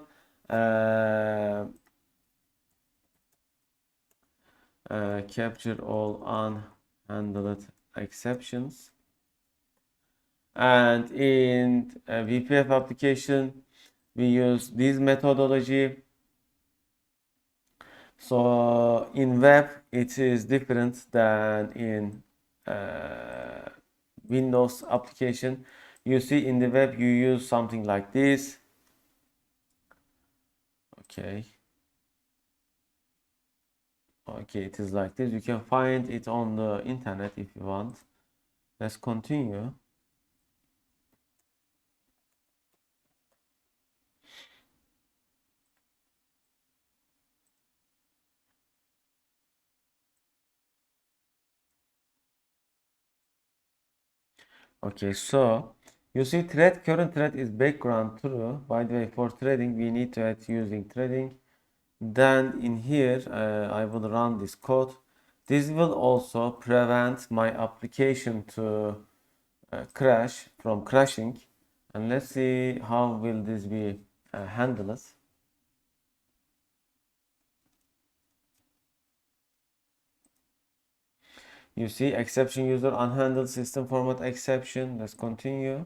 Capture all unhandled exceptions. And in VPF application, we use this methodology. So in web, it is different than in Windows application. You see, in the web, you use something like this. Okay. Okay, it is like this. You can find it on the internet if you want. Let's continue. Okay, so you see current thread is background true. By the way, for threading, we need to add using threading. Then in here, I will run this code. This will also prevent my application to crash from crashing. And let's see how will this be handled. You see exception user unhandled system format exception. Let's continue.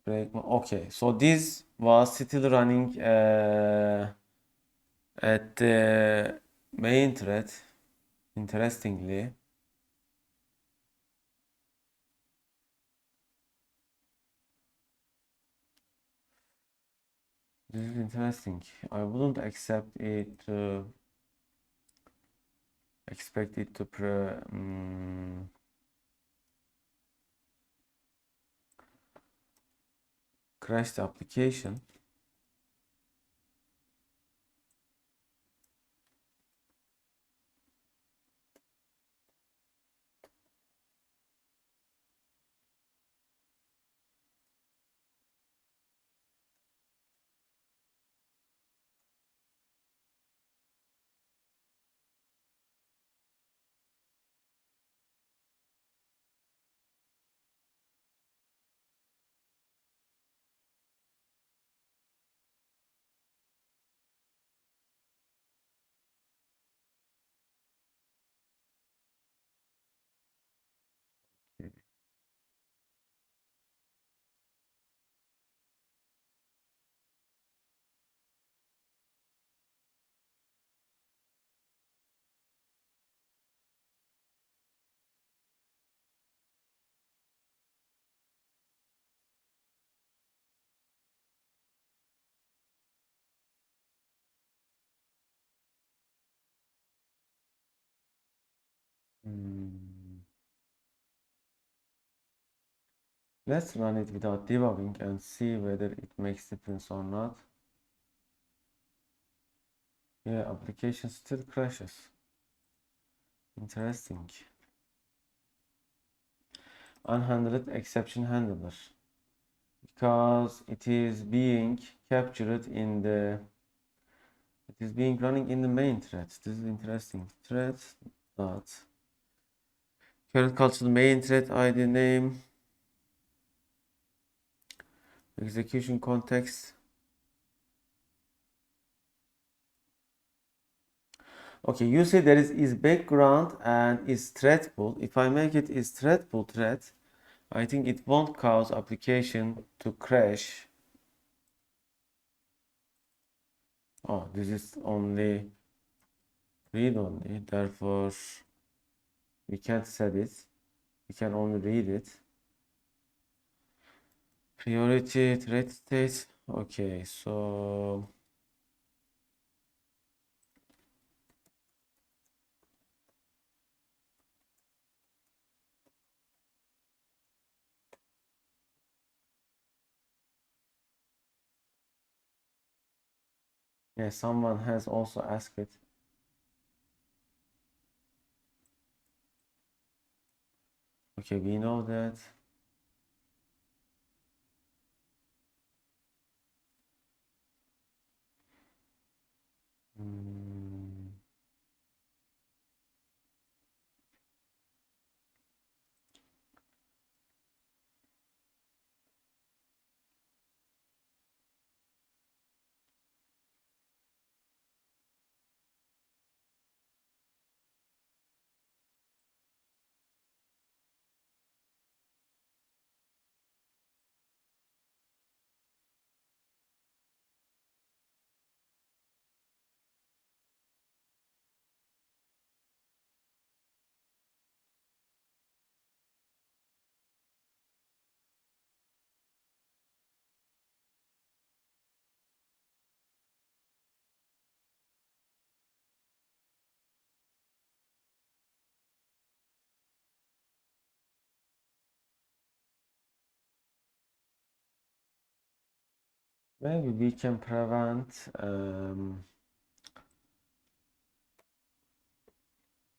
Break. Okay, so this was still running at the main thread. Interestingly, this is interesting. I wouldn't accept it to expect it to crash the application. Let's run it without debugging and see whether it makes difference or not. Yeah, application still crashes. Interesting. Unhandled exception handler, because it is being captured in the running in the main thread. This is interesting. Thread dot current cultural main thread ID name execution context. Okay, you see there is background and is threadable. If I make it is threadable thread, I think it won't cause application to crash. Oh, this is only read only, therefore we can't set it. We can only read it. Priority thread state. Okay, so yeah, someone has also asked it. Okay, we know that. Maybe we can prevent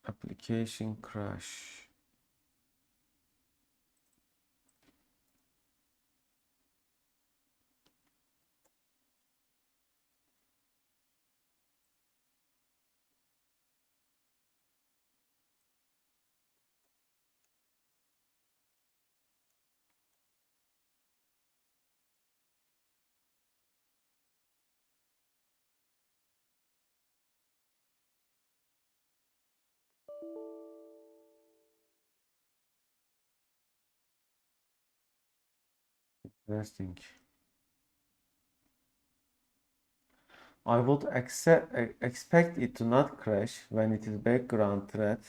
application crash. Interesting. I would expect it to not crash when it is background thread.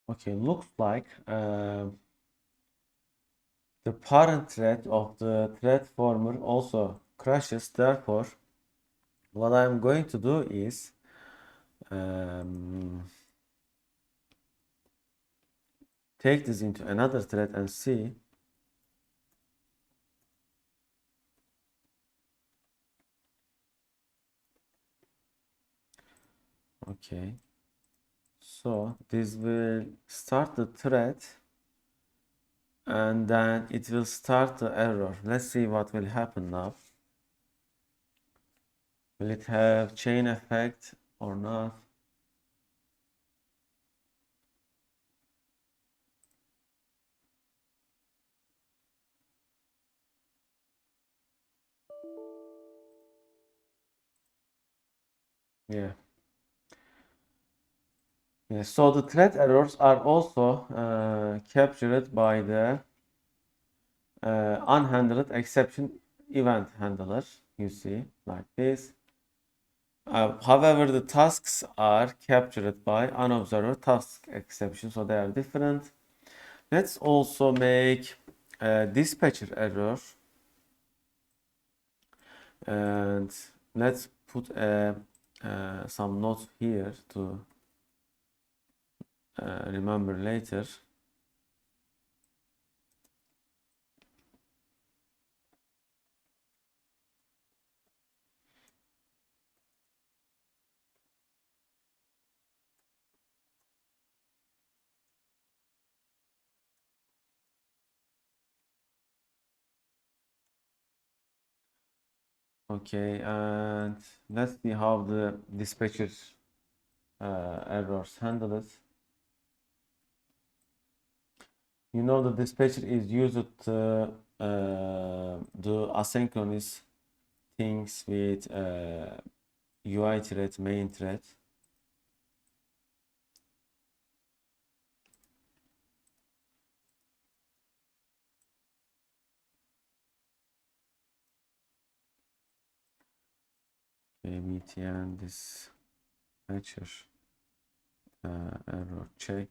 Okay, looks like the parent thread of the thread former also crashes. Therefore, what I'm going to do is take this into another thread and see. Okay, so this will start the thread and then it will start the error. Let's see what will happen now. Will it have chain effect or not? Yeah. Yeah, so the thread errors are also captured by the unhandled exception event handler. You see, like this. However, the tasks are captured by unobserved task exception, so they are different. Let's also make a dispatcher error, and let's put some notes here to remember later. Okay, and let's see how the dispatcher errors handle it. You know the dispatcher is used to do asynchronous things with UI thread, main thread. Okay, btn dispatcher error check.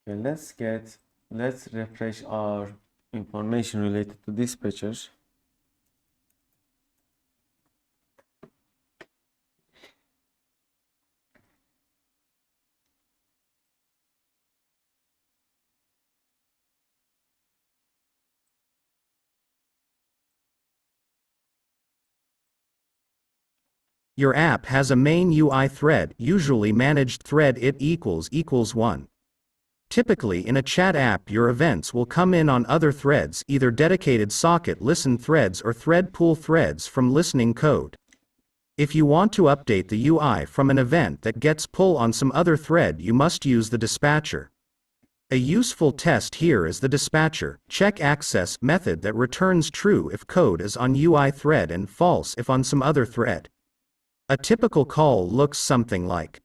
Okay, let's refresh our information related to dispatcher. Your app has a main UI thread, usually managed thread it equals 1. Typically in a chat app your events will come in on other threads, either dedicated socket listen threads or thread pool threads from listening code. If you want to update the UI from an event that gets pull on some other thread you must use the dispatcher. A useful test here is the dispatcher check access method that returns true if code is on UI thread and false if on some other thread. A typical call looks something like.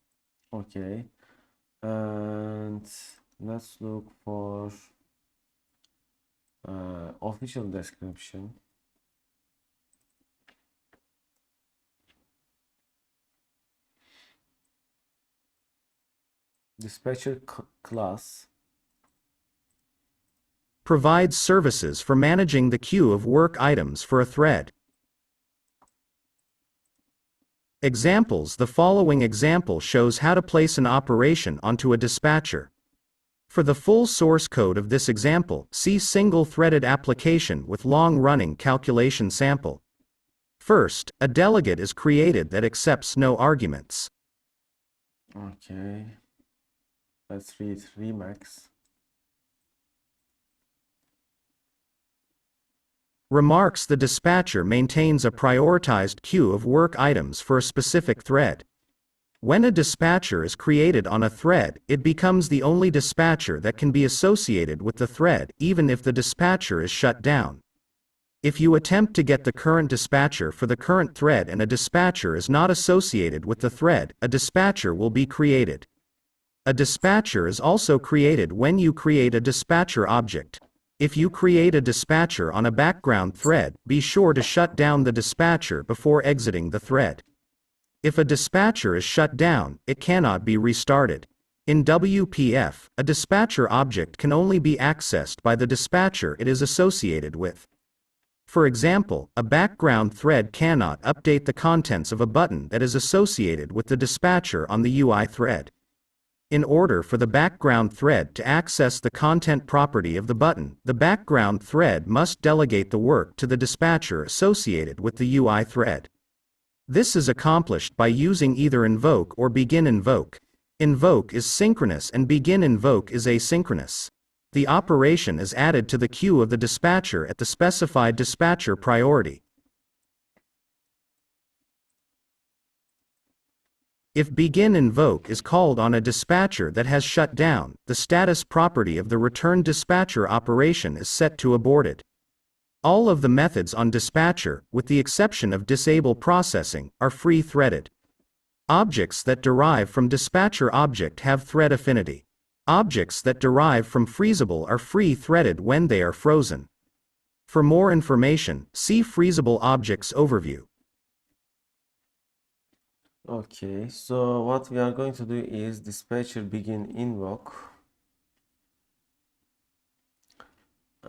Okay, and let's look for official description. Dispatcher class Provides services for managing the queue of work items for a thread. Examples. The following example shows how to place an operation onto a dispatcher. For the full source code of this example, see single-threaded application with long-running calculation sample. First, a delegate is created that accepts no arguments. Okay, let's read Remax. Remarks. The dispatcher maintains a prioritized queue of work items for a specific thread. When a dispatcher is created on a thread, it becomes the only dispatcher that can be associated with the thread, even if the dispatcher is shut down. If you attempt to get the current dispatcher for the current thread and a dispatcher is not associated with the thread, a dispatcher will be created. A dispatcher is also created when you create a dispatcher object. If you create a dispatcher on a background thread, be sure to shut down the dispatcher before exiting the thread. If a dispatcher is shut down, it cannot be restarted. In WPF, a dispatcher object can only be accessed by the dispatcher it is associated with. For example, a background thread cannot update the contents of a button that is associated with the dispatcher on the UI thread. In order for the background thread to access the content property of the button, the background thread must delegate the work to the dispatcher associated with the UI thread. This is accomplished by using either invoke or begin invoke. Invoke is synchronous and begin invoke is asynchronous. The operation is added to the queue of the dispatcher at the specified dispatcher priority. If begin invoke is called on a dispatcher that has shut down, the status property of the returned dispatcher operation is set to aborted. All of the methods on dispatcher, with the exception of disable processing, are free-threaded. Objects that derive from dispatcher object have thread affinity. Objects that derive from freezable are free-threaded when they are frozen. For more information, see freezable objects overview. Okay, so what we are going to do is dispatcher begin invoke,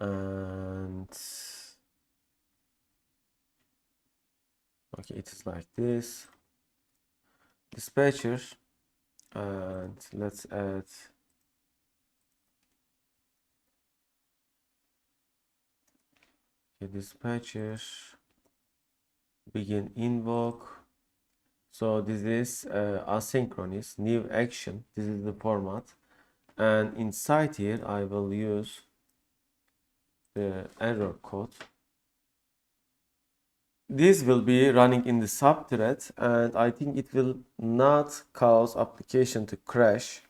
and okay, it is like this. Dispatcher, and let's add dispatcher begin invoke. So this is asynchronous new action. This is the format, and inside here I will use the error code. This will be running in the subthread, and I think it will not cause application to crash.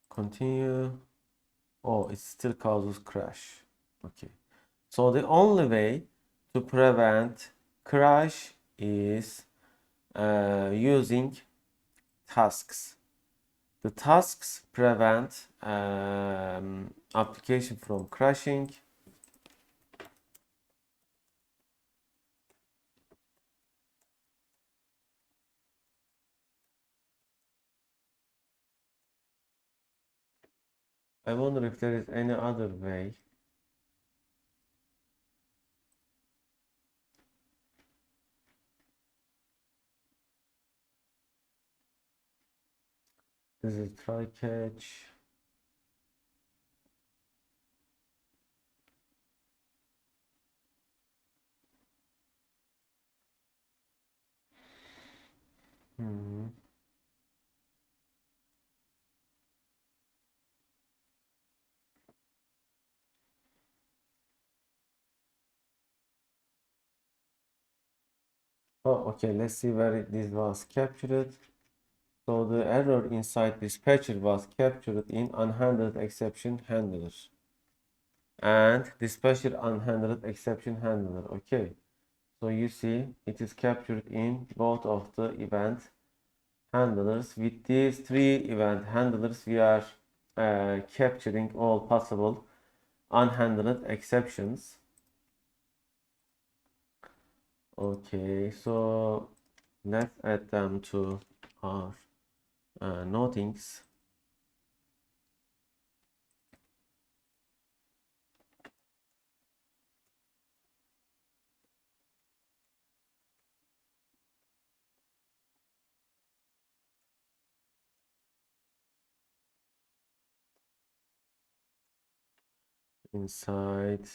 Continue. Oh, it still causes crash. Okay. So the only way to prevent crash is using tasks. The tasks prevent application from crashing. I wonder if there is any other way. This is try catch. Oh, okay, let's see where this was captured. So the error inside dispatcher was captured in unhandled exception handler and dispatcher unhandled exception handler. Okay, so you see it is captured in both of the event handlers. With these three event handlers, we are capturing all possible unhandled exceptions. Okay, so let's add them to our notings. Inside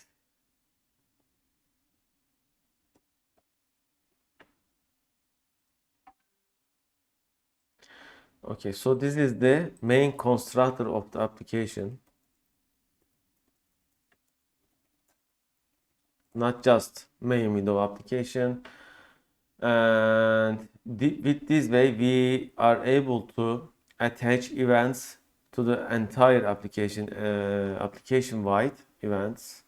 okay, so this is the main constructor of the application, not just main window application. And with this way we are able to attach events to the entire application, application wide events.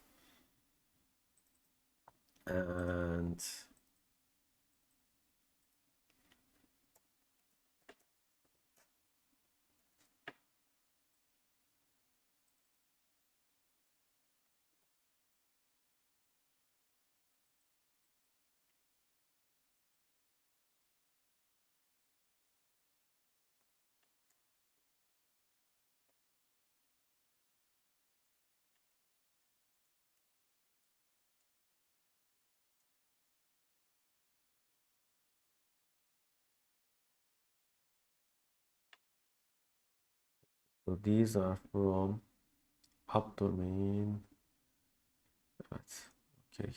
And so these are from updomain. Right. Okay.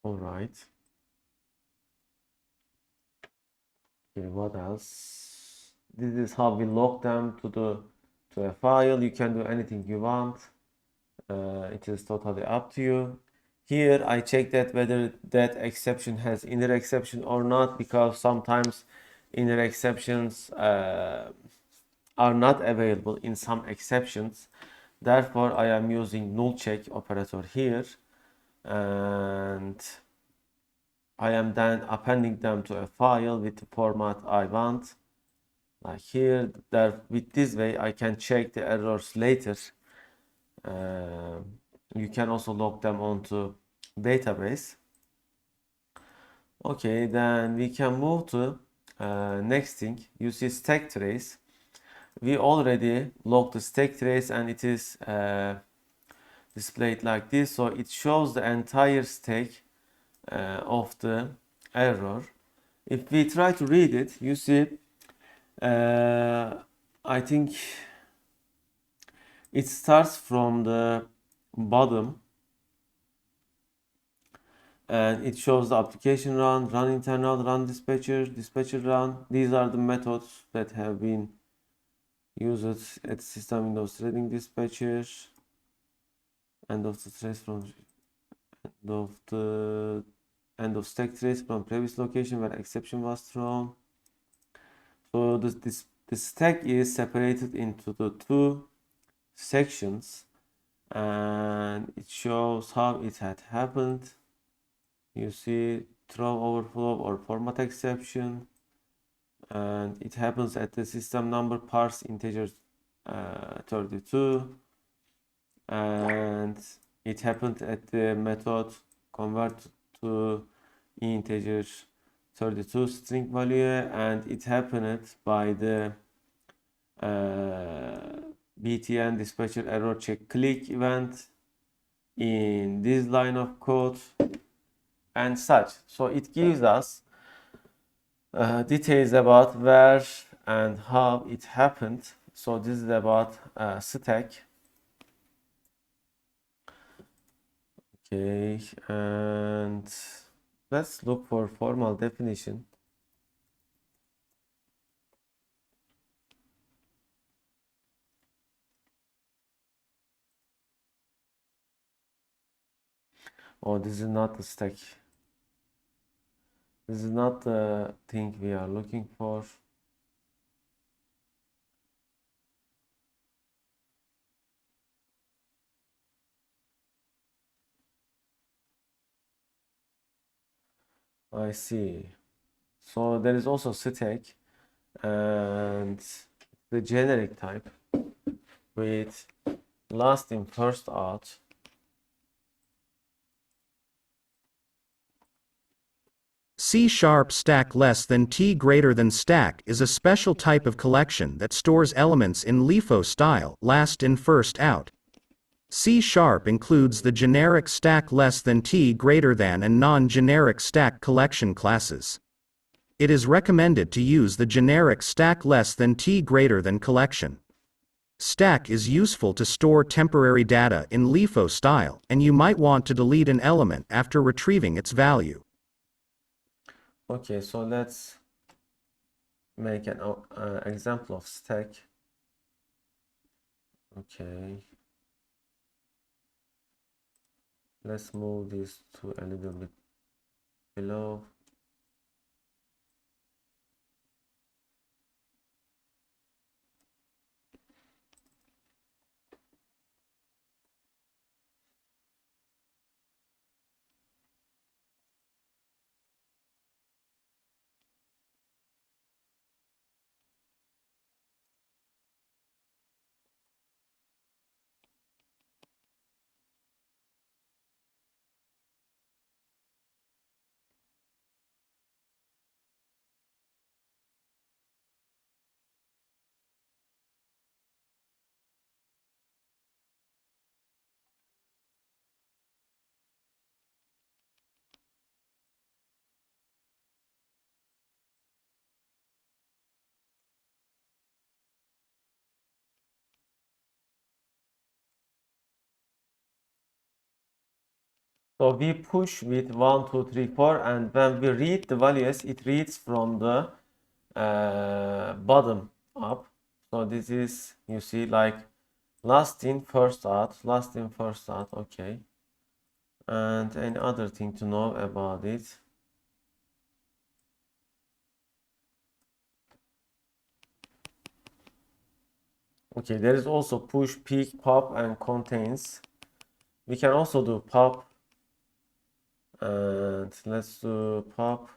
All right. Okay, what else? This is how we log them to a file. You can do anything you want. It is totally up to you. Here I check that whether that exception has inner exception or not, because sometimes inner exceptions are not available in some exceptions. Therefore, I am using null check operator here, and I am then appending them to a file with the format I want. Like here, with this way I can check the errors later. You can also log them onto database. Okay, then we can move to next thing. You see stack trace. We already logged the stack trace and it is displayed like this. So it shows the entire stack of the error. If we try to read it, you see I think it starts from the bottom and it shows the application run, run internal, run dispatcher, dispatcher run. These are the methods that have been used at system Windows threading dispatcher. End of the trace from end of stack trace from previous location where exception was thrown. So the stack is separated into the two sections, and it shows how it had happened. You see throw overflow or format exception, and it happens at the system number parse integer 32, and it happened at the method convert to integer 32 string value, and it happened by the btn dispatcher error check click event in this line of code and such. So it gives us details about where and how it happened. So this is about stack. Okay, and let's look for formal definition. Oh, this is not the stack. This is not the thing we are looking for. I see. So there is also stack and the generic type with last in first out. C# stack less than T greater than stack is a special type of collection that stores elements in LIFO style, last in first out. C# includes the generic stack less than T greater than and non-generic stack collection classes. It is recommended to use the generic stack less than T greater than collection. Stack is useful to store temporary data in LIFO style, and you might want to delete an element after retrieving its value. Okay, so let's make an example of stack. Okay, let's move this to a little bit below. So we push with 1, 2, 3, 4, and when we read the values, it reads from the bottom up. So this is, you see, like last in first out, last in first out. Okay, and any other thing to know about it? Okay, there is also push, peek, pop, and contains. We can also do pop, and let's do pop.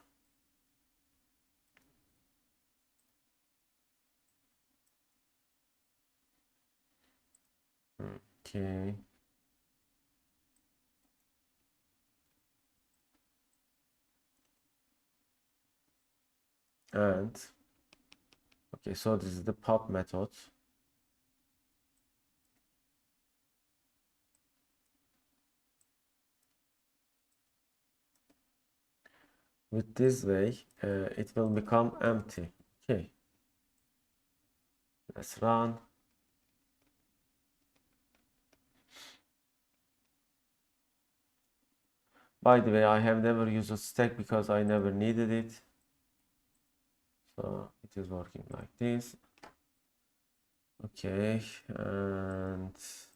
Okay. And okay, so this is the pop method. With this way, it will become empty. Okay, let's run. By the way, I have never used a stack because I never needed it. So it is working like this. Okay, and this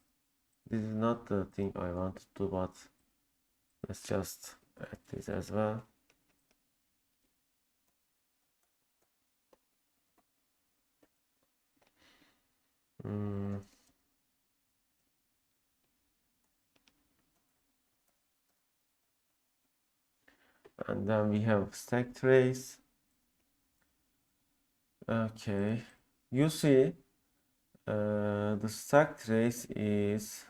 is not the thing I want to do, but let's just add this as well. And then we have stack trace. Okay, you see the stack trace is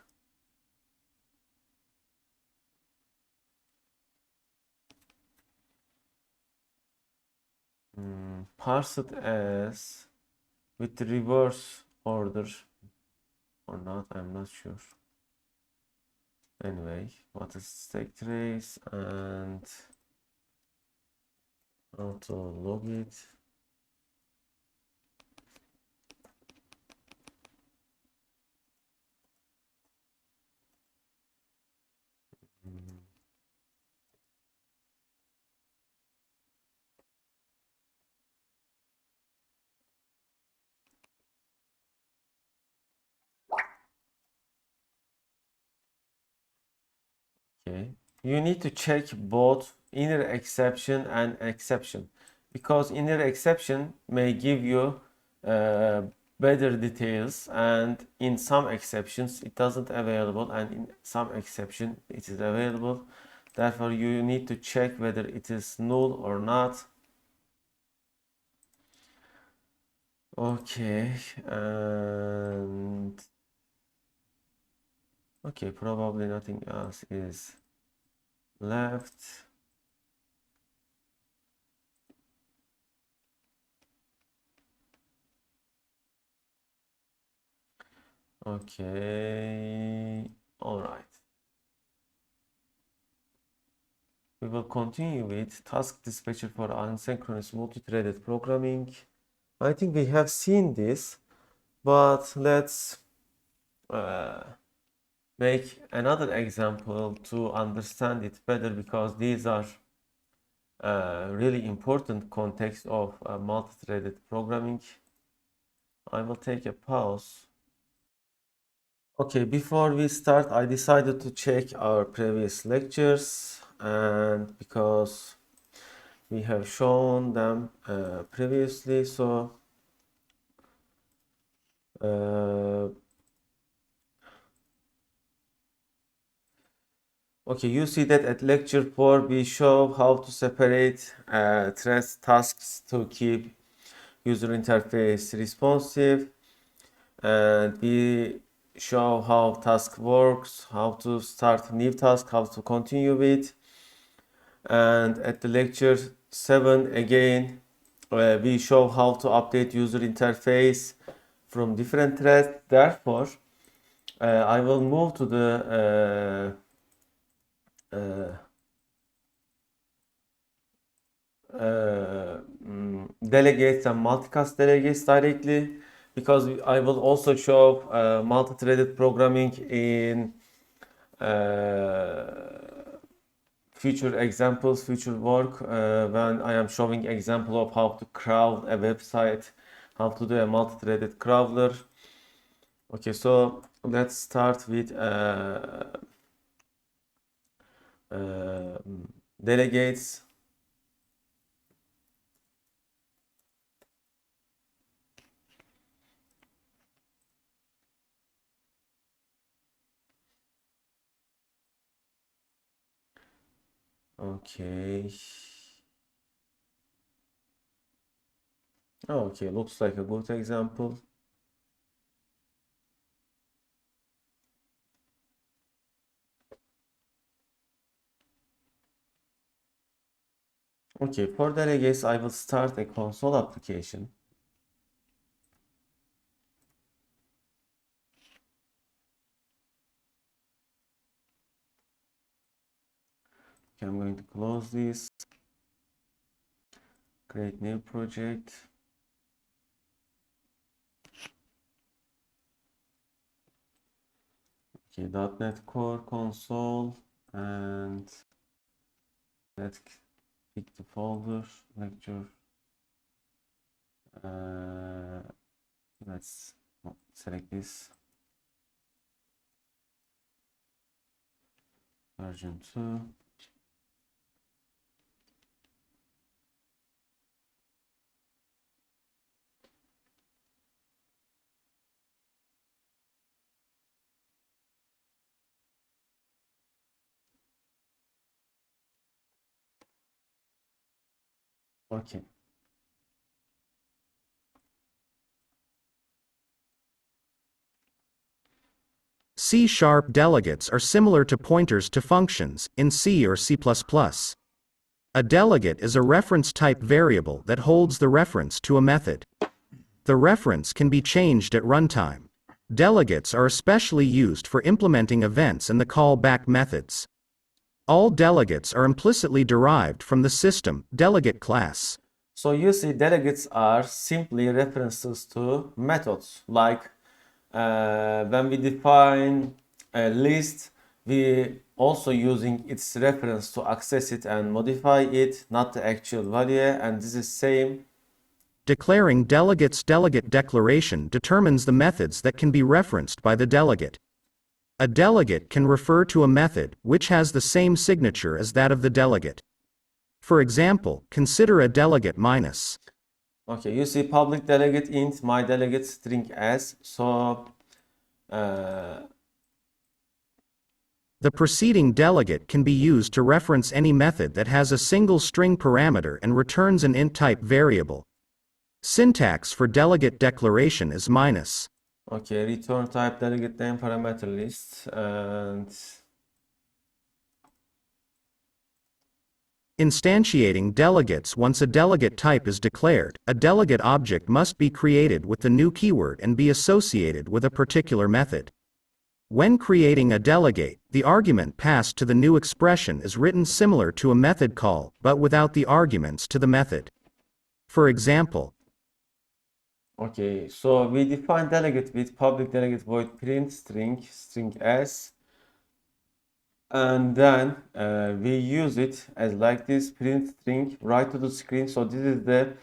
parsed as with the reverse order or not, I'm not sure. Anyway, what is stack trace and how to log it? Okay, you need to check both inner exception and exception because inner exception may give you better details, and in some exceptions it doesn't available, and in some exception it is available. Therefore, you need to check whether it is null or not. Okay, and okay, probably nothing else is left. Okay, all right. We will continue with task dispatcher for asynchronous multi-threaded programming. I think we have seen this, but let's make another example to understand it better, because these are really important context of multi-threaded programming. I will take a pause. Okay, before we start, I decided to check our previous lectures, and because we have shown them previously, so okay, you see that at lecture 4 we show how to separate threads tasks to keep user interface responsive, and we show how task works, how to start new task, how to continue with. And at the lecture 7 again we show how to update user interface from different threads. Therefore, I will move to the delegates and multicast delegates directly, because I will also show multi-threaded programming in future examples, future work, when I am showing example of how to crawl a website, how to do a multi-threaded crawler. Okay, so let's start with delegates. Okay. Okay, looks like a good example. Okay, for delegates, I will start a console application. Okay, I'm going to close this, create new project. Okay, .NET Core console, and Let's pick the folder, lecture. Let's select this. Version 2. Okay. C# delegates are similar to pointers to functions in C or C++. A delegate is a reference type variable that holds the reference to a method. The reference can be changed at runtime. Delegates are especially used for implementing events and the callback methods. All delegates are implicitly derived from the system delegate class. So you see, delegates are simply references to methods. Like when we define a list, we also using its reference to access it and modify it, not the actual value, and this is same. Declaring delegates delegate declaration determines the methods that can be referenced by the delegate. A delegate can refer to a method which has the same signature as that of the delegate. For example, consider a delegate minus. Okay, you see public delegate int my delegate string s. So the preceding delegate can be used to reference any method that has a single string parameter and returns an int type variable. Syntax for delegate declaration is minus. Okay, return type delegate name parameter list and Instantiating delegates. Once a delegate type is declared, a delegate object must be created with the new keyword and be associated with a particular method. When creating a delegate, the argument passed to the new expression is written similar to a method call, but without the arguments to the method. For example, okay, so we define delegate with public delegate void print string s, and then we use it as like this print string right to the screen. So this is the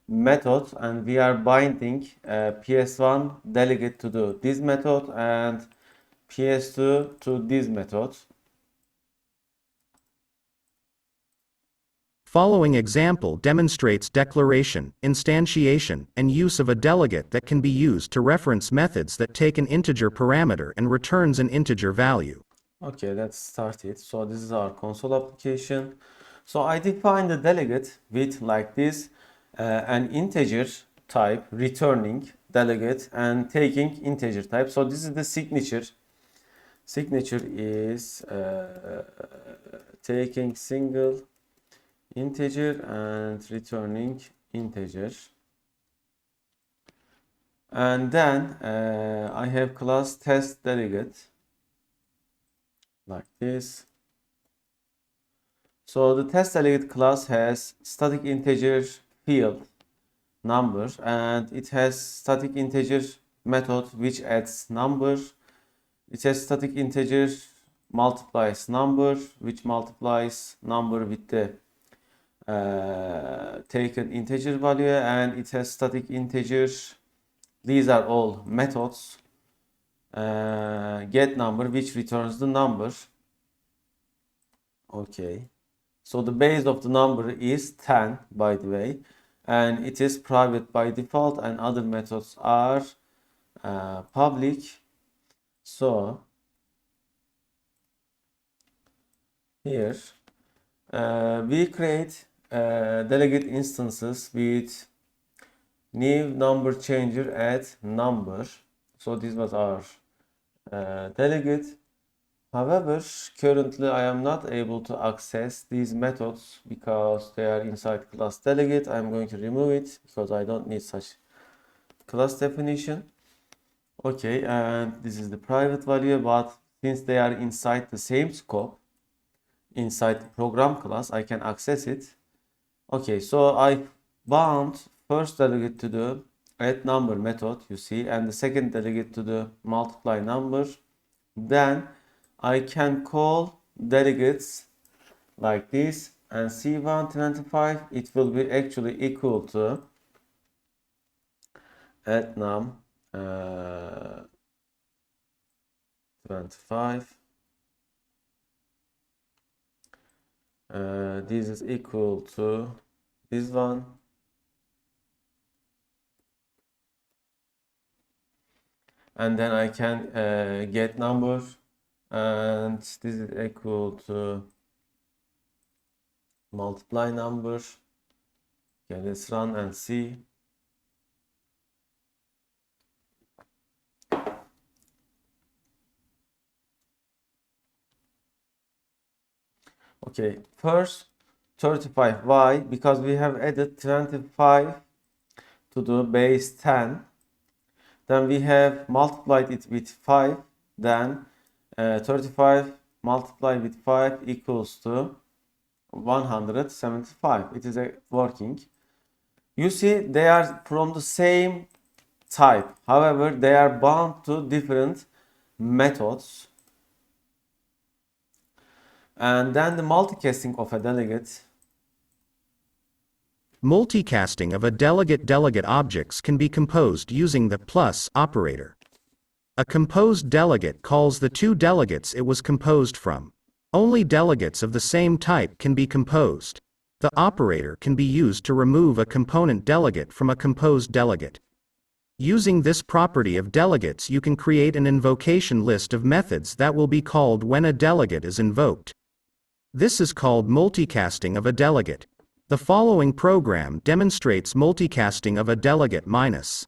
method, and we are binding ps1 delegate to this method and ps2 to this method. following example demonstrates declaration, instantiation, and use of a delegate that can be used to reference methods that take an integer parameter and returns an integer value. Okay, let's start it. So this is our console application. So I define the delegate with like this, an integer type returning delegate and taking integer type. So this is the signature. Signature is taking single integer and returning integer. And then I have class test delegate like this. So the test delegate class has static integer field number, and it has static integer method which adds number. It has static integer multiplies number, which multiplies number with the taken integer value, and it has static integer. These are all methods. Get number, which returns the number. Okay, so the base of the number is 10, by the way, and it is private by default, and other methods are public. So here we create delegate instances with new number changer at number. So this was our delegate. However, currently I am not able to access these methods because they are inside class delegate. I'm going to remove it because I don't need such class definition. Okay, and this is the private value, but since they are inside the same scope, inside the program class, I can access it. Okay, so I bound first delegate to the add number method, you see, and the second delegate to the multiply number. Then I can call delegates like this, and C1 25, it will be actually equal to at num 25. This is equal to this one, and then I can get number, and this is equal to multiply number. Okay, let's run and see. Okay, first 35. Why? Because we have added 25 to the base 10. Then we have multiplied it with 5. Then 35 multiplied with 5 equals to 175. It is working. You see, they are from the same type. However, they are bound to different methods. And then the multicasting of a delegate. Multicasting of a delegate objects can be composed using the plus operator. A composed delegate calls the two delegates it was composed from. Only delegates of the same type can be composed. The operator can be used to remove a component delegate from a composed delegate. Using this property of delegates, you can create an invocation list of methods that will be called when a delegate is invoked. This is called multicasting of a delegate. The following program demonstrates multicasting of a delegate minus.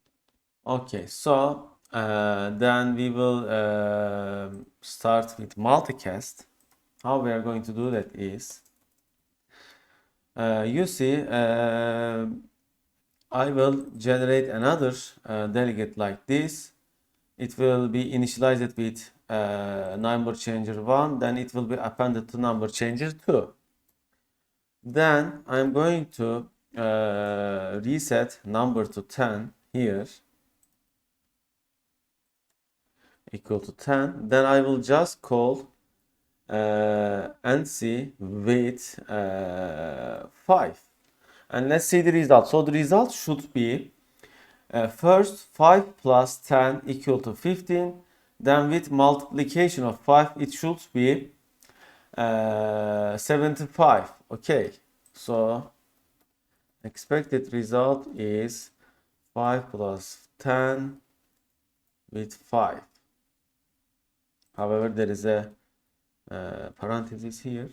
Okay, so then we will start with multicast. How we are going to do that is, you see, I will generate another delegate like this. It will be initialized with number changer 1, then it will be appended to number changer 2. Then I'm going to reset number to 10 here, equal to 10. Then I will just call NC with 5. And let's see the result. So the result should be first 5 plus 10 equal to 15. Then with multiplication of 5, it should be 75. Okay, so expected result is 5 plus 10 with 5. However, there is a parenthesis here.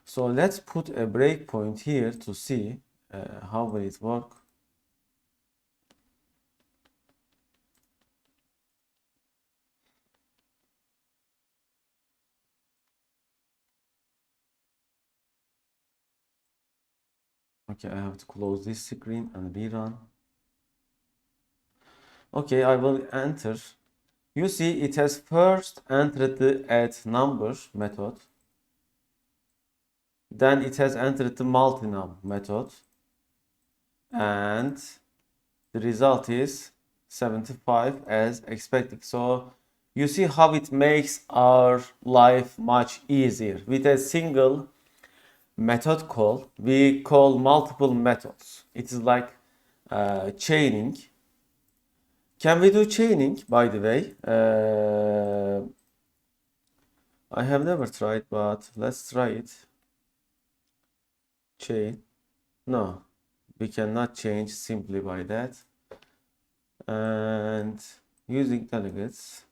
So let's put a breakpoint here to see how will it work. Okay, I have to close this screen and rerun. Okay, I will enter. You see, it has first entered the add number method. Then it has entered the multinum method. And the result is 75 as expected. So you see how it makes our life much easier. With a single method call, we call multiple methods. It is like chaining. Can we do chaining, by the way? I have never tried, but let's try it. Chain. No, we cannot change simply by that. And using delegates.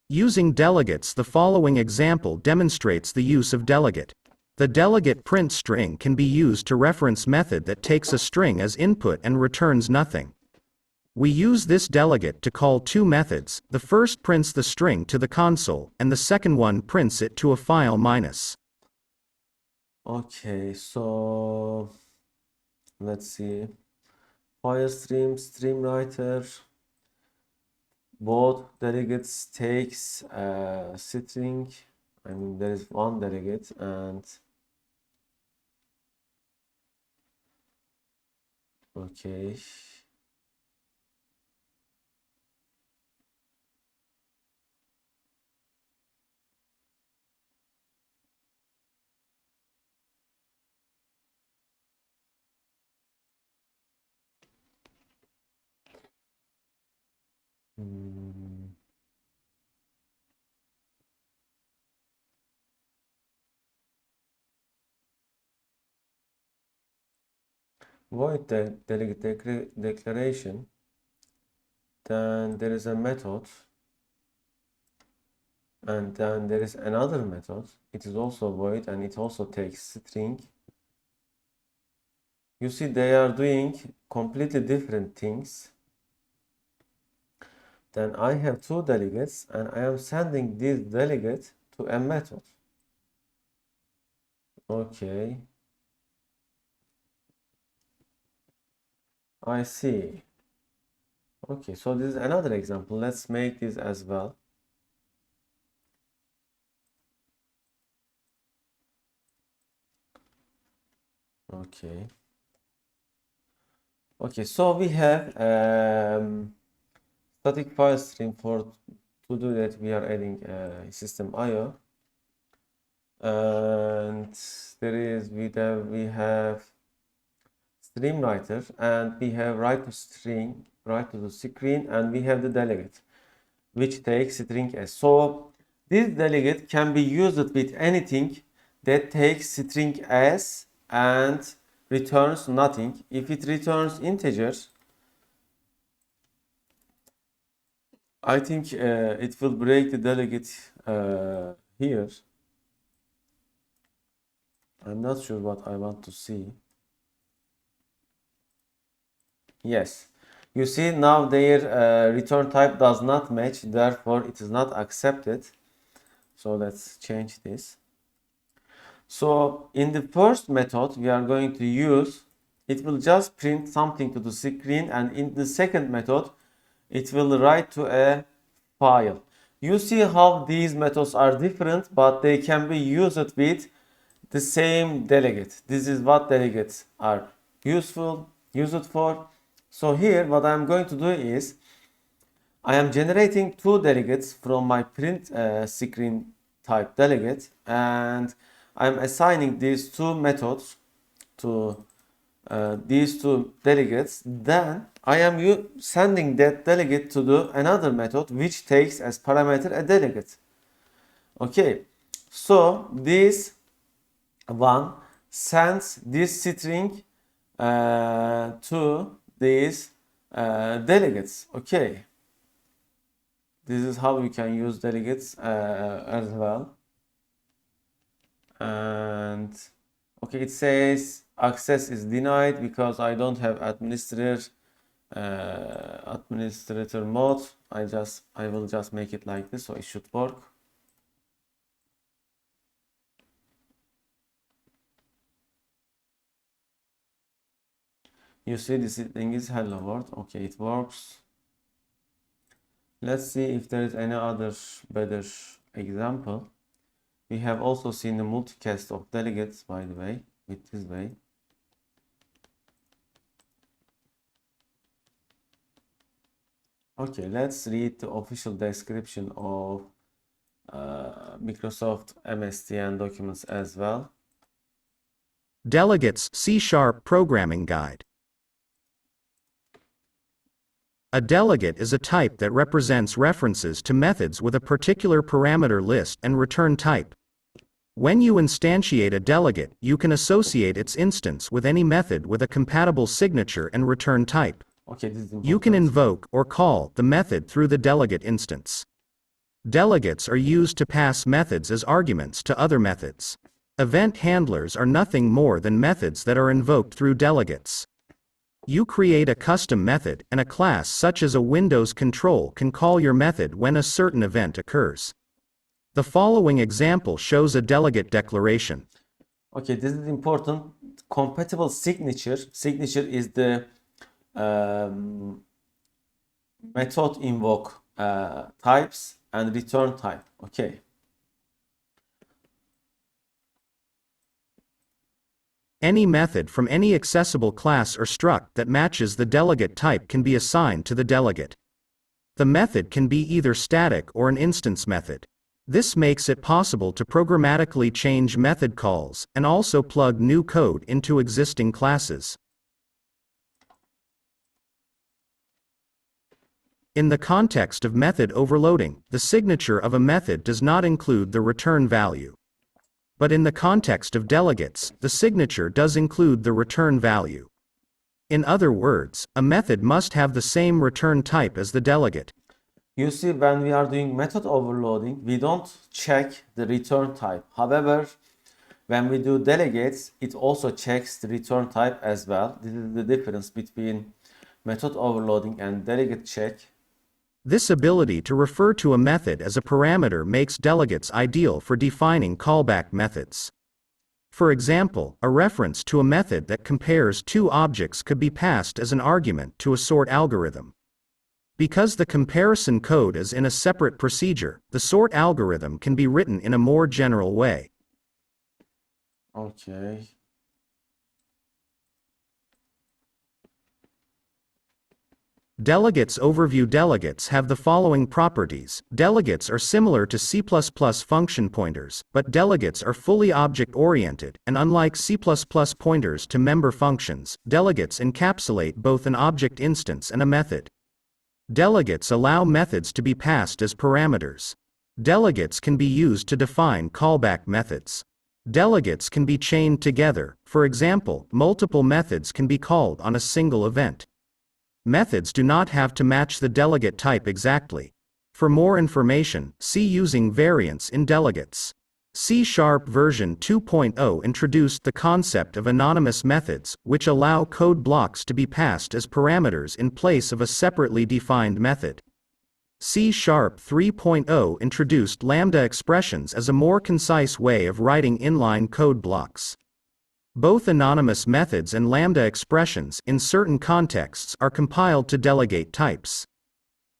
Using delegates, the following example demonstrates the use of delegate. The delegate print string can be used to reference method that takes a string as input and returns nothing. We use this delegate to call two methods. The first prints the string to the console, and the second one prints it to a file minus. Okay, so let's see. File stream, stream writer. Both delegates takes a string. I mean, there is one delegate and okay. Void the delegate declaration, then there is a method, and then there is another method. It is also void and it also takes string. You see, they are doing completely different things. Then I have two delegates and I am sending this delegate to a method. Okay, I see. Okay, so this is another example. Let's make this as well. Okay. Okay, so we have static file stream. For to do that, we are adding system IO, and we have stream writer, and we have write to string, write to the screen, and we have the delegate, which takes string s. So this delegate can be used with anything that takes string s and returns nothing. If it returns integers, I think it will break the delegate here. I'm not sure what I want to see. Yes, you see now their return type does not match, therefore it is not accepted. So let's change this. So in the first method we are going to use, it will just print something to the screen, and in the second method it will write to a file. You see how these methods are different, but they can be used with the same delegate. This is what delegates are used for. So here what I am going to do is I am generating two delegates from my print screen type delegate, and I am assigning these two methods to these two delegates. Then I am sending that delegate to the another method which takes as parameter a delegate. Okay, so this one sends this string to these delegates. Okay, this is how we can use delegates as well. And okay, it says access is denied because I don't have administrator mode. I will just make it like this, so it should work. You see this thing is hello world. Okay, it works. Let's see if there is any other better example. We have also seen the multicast of delegates, by the way, with this way. Okay, let's read the official description of Microsoft MSDN documents as well. Delegates C# Programming Guide. A delegate is a type that represents references to methods with a particular parameter list and return type. When you instantiate a delegate, you can associate its instance with any method with a compatible signature and return type. Okay, this is important. You can invoke or call the method through the delegate instance. Delegates are used to pass methods as arguments to other methods. Event handlers are nothing more than methods that are invoked through delegates. You create a custom method, and a class such as a Windows control can call your method when a certain event occurs. The following example shows a delegate declaration. Okay, this is important. Compatible signature. Signature is the method invoke types and return type. Okay. Any method from any accessible class or struct that matches the delegate type can be assigned to the delegate. The method can be either static or an instance method. This makes it possible to programmatically change method calls and also plug new code into existing classes. In the context of method overloading, the signature of a method does not include the return value. But in the context of delegates, the signature does include the return value. In other words, a method must have the same return type as the delegate. You see, when we are doing method overloading, we don't check the return type. However, when we do delegates, it also checks the return type as well. This is the difference between method overloading and delegate check. This ability to refer to a method as a parameter makes delegates ideal for defining callback methods. For example, a reference to a method that compares two objects could be passed as an argument to a sort algorithm. Because the comparison code is in a separate procedure, the sort algorithm can be written in a more general way. Okay. Delegates overview. Delegates have the following properties. Delegates are similar to C++ function pointers, but delegates are fully object-oriented, and unlike C++ pointers to member functions, delegates encapsulate both an object instance and a method. Delegates allow methods to be passed as parameters. Delegates can be used to define callback methods. Delegates can be chained together. For example, multiple methods can be called on a single event. Methods do not have to match the delegate type exactly. For more information, see using variants in delegates. C# version 2.0 introduced the concept of anonymous methods, which allow code blocks to be passed as parameters in place of a separately defined method. C# 3.0 introduced lambda expressions as a more concise way of writing inline code blocks. Both anonymous methods and lambda expressions, in certain contexts, are compiled to delegate types.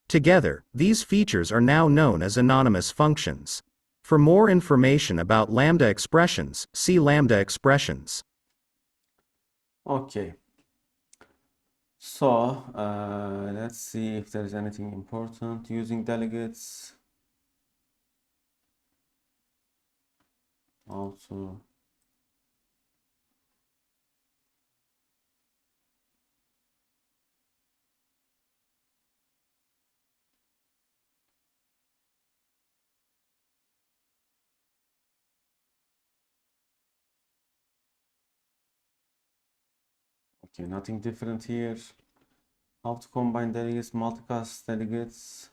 Together, these features are now known as anonymous functions. For more information about lambda expressions, see lambda expressions. Okay. So, let's see if there is anything important using delegates. Also, okay, nothing different here. How to combine delegates, multicast delegates.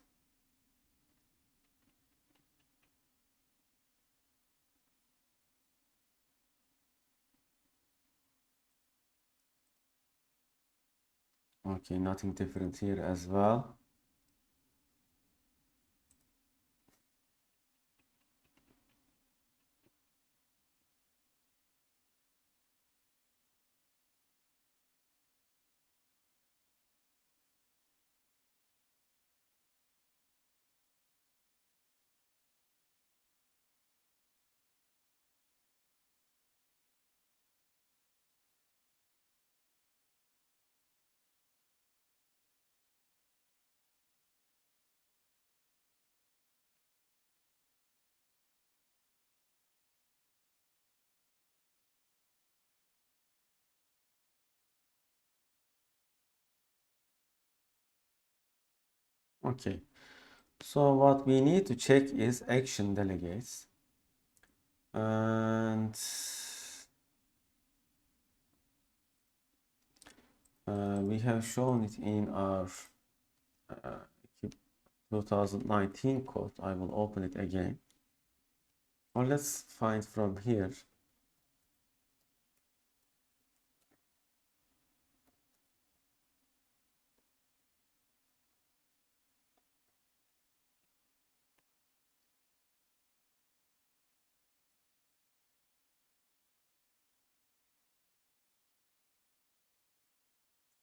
Okay, nothing different here as well. Okay, so what we need to check is action delegates. And we have shown it in our 2019 code. I will open it again. Or let's find from here.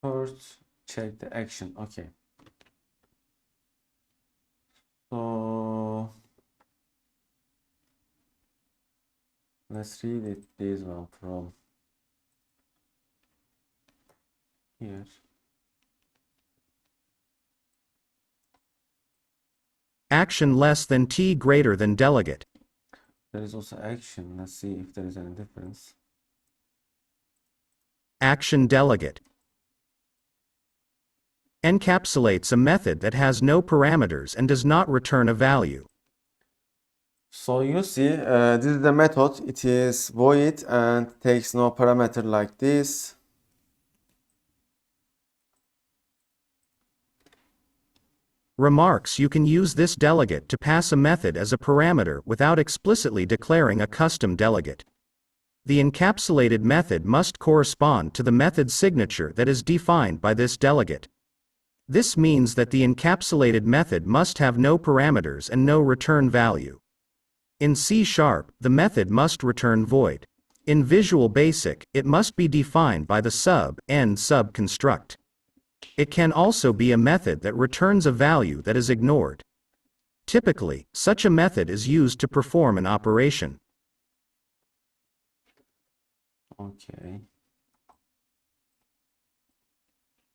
First, check the action. Okay. So let's read it this one from here. Action less than T greater than delegate. There is also action. Let's see if there is any difference. Action delegate. Encapsulates a method that has no parameters and does not return a value. So you see, this is the method. It is void and takes no parameter like this. Remarks: you can use this delegate to pass a method as a parameter without explicitly declaring a custom delegate. The encapsulated method must correspond to the method signature that is defined by this delegate. This means that the encapsulated method must have no parameters and no return value. In C#, the method must return void. In Visual Basic, it must be defined by the end sub construct. It can also be a method that returns a value that is ignored. Typically, such a method is used to perform an operation. Okay.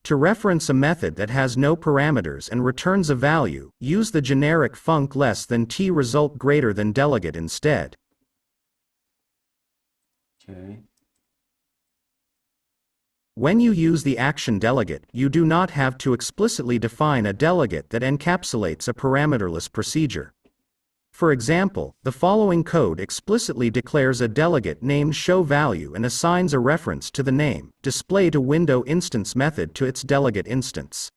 To reference a method that has no parameters and returns a value, use the generic func less than t result greater than delegate instead. Okay. When you use the action delegate, you do not have to explicitly define a delegate that encapsulates a parameterless procedure. For example, the following code explicitly declares a delegate named showValue and assigns a reference to the name displayToWindow instance method to its delegate instance.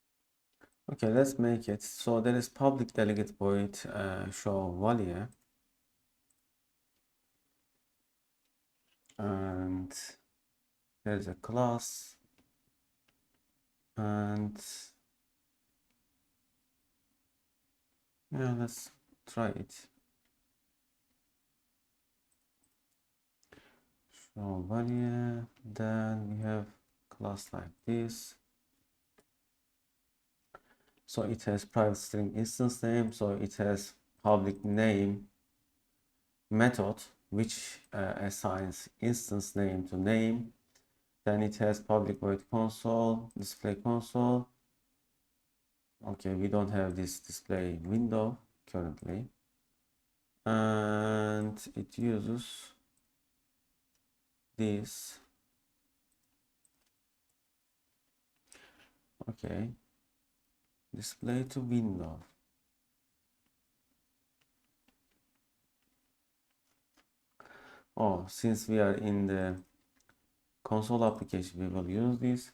Okay, let's make it. So there is public delegate void showValue, and there's a class, and yeah, let's try it. ShowValue, then we have class like this. So it has private string instance name, so it has public name method which assigns instance name to name. Then it has public void console, display console. Okay, we don't have this display window currently, and it uses this. Okay, display to window. Oh, since we are in the console application, we will use this.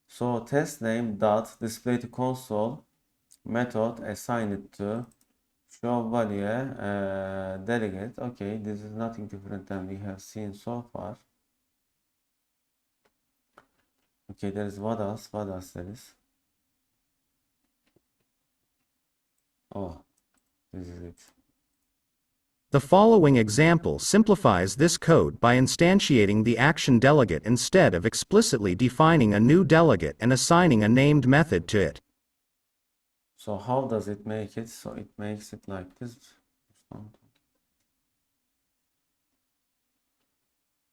So test name dot display to console method assign it to showValue delegate. Okay, this is nothing different than we have seen so far. Okay, there is what else? What else there is? Oh, this is it. The following example simplifies this code by instantiating the action delegate instead of explicitly defining a new delegate and assigning a named method to it. So how does it make it? So it makes it like this.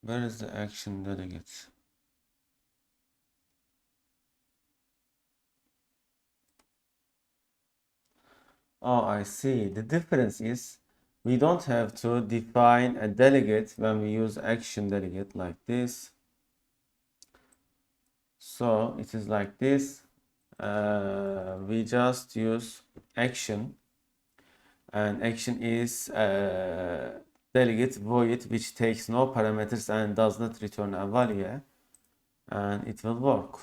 Where is the action delegate? Oh, I see. The difference is we don't have to define a delegate when we use action delegate like this. So it is like this. We just use action, and action is delegate void which takes no parameters and does not return a value, and it will work.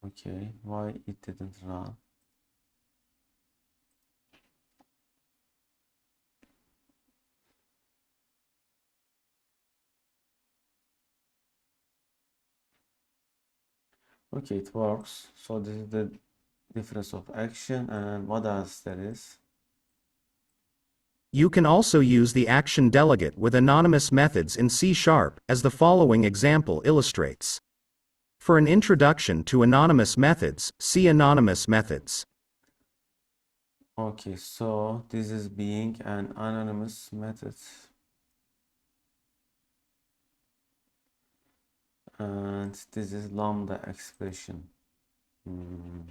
Okay, why it didn't run? Okay, it works. So this is the difference of action, and what else there is? You can also use the action delegate with anonymous methods in C#, as the following example illustrates. For an introduction to anonymous methods, see anonymous methods. Okay, so this is being an anonymous method, and this is lambda expression. Hmm.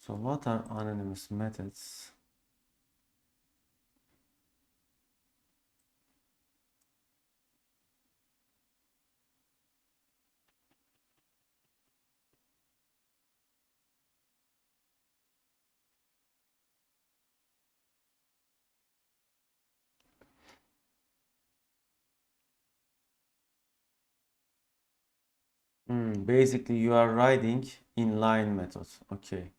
So what are anonymous methods? Basically, you are writing inline method. Okay.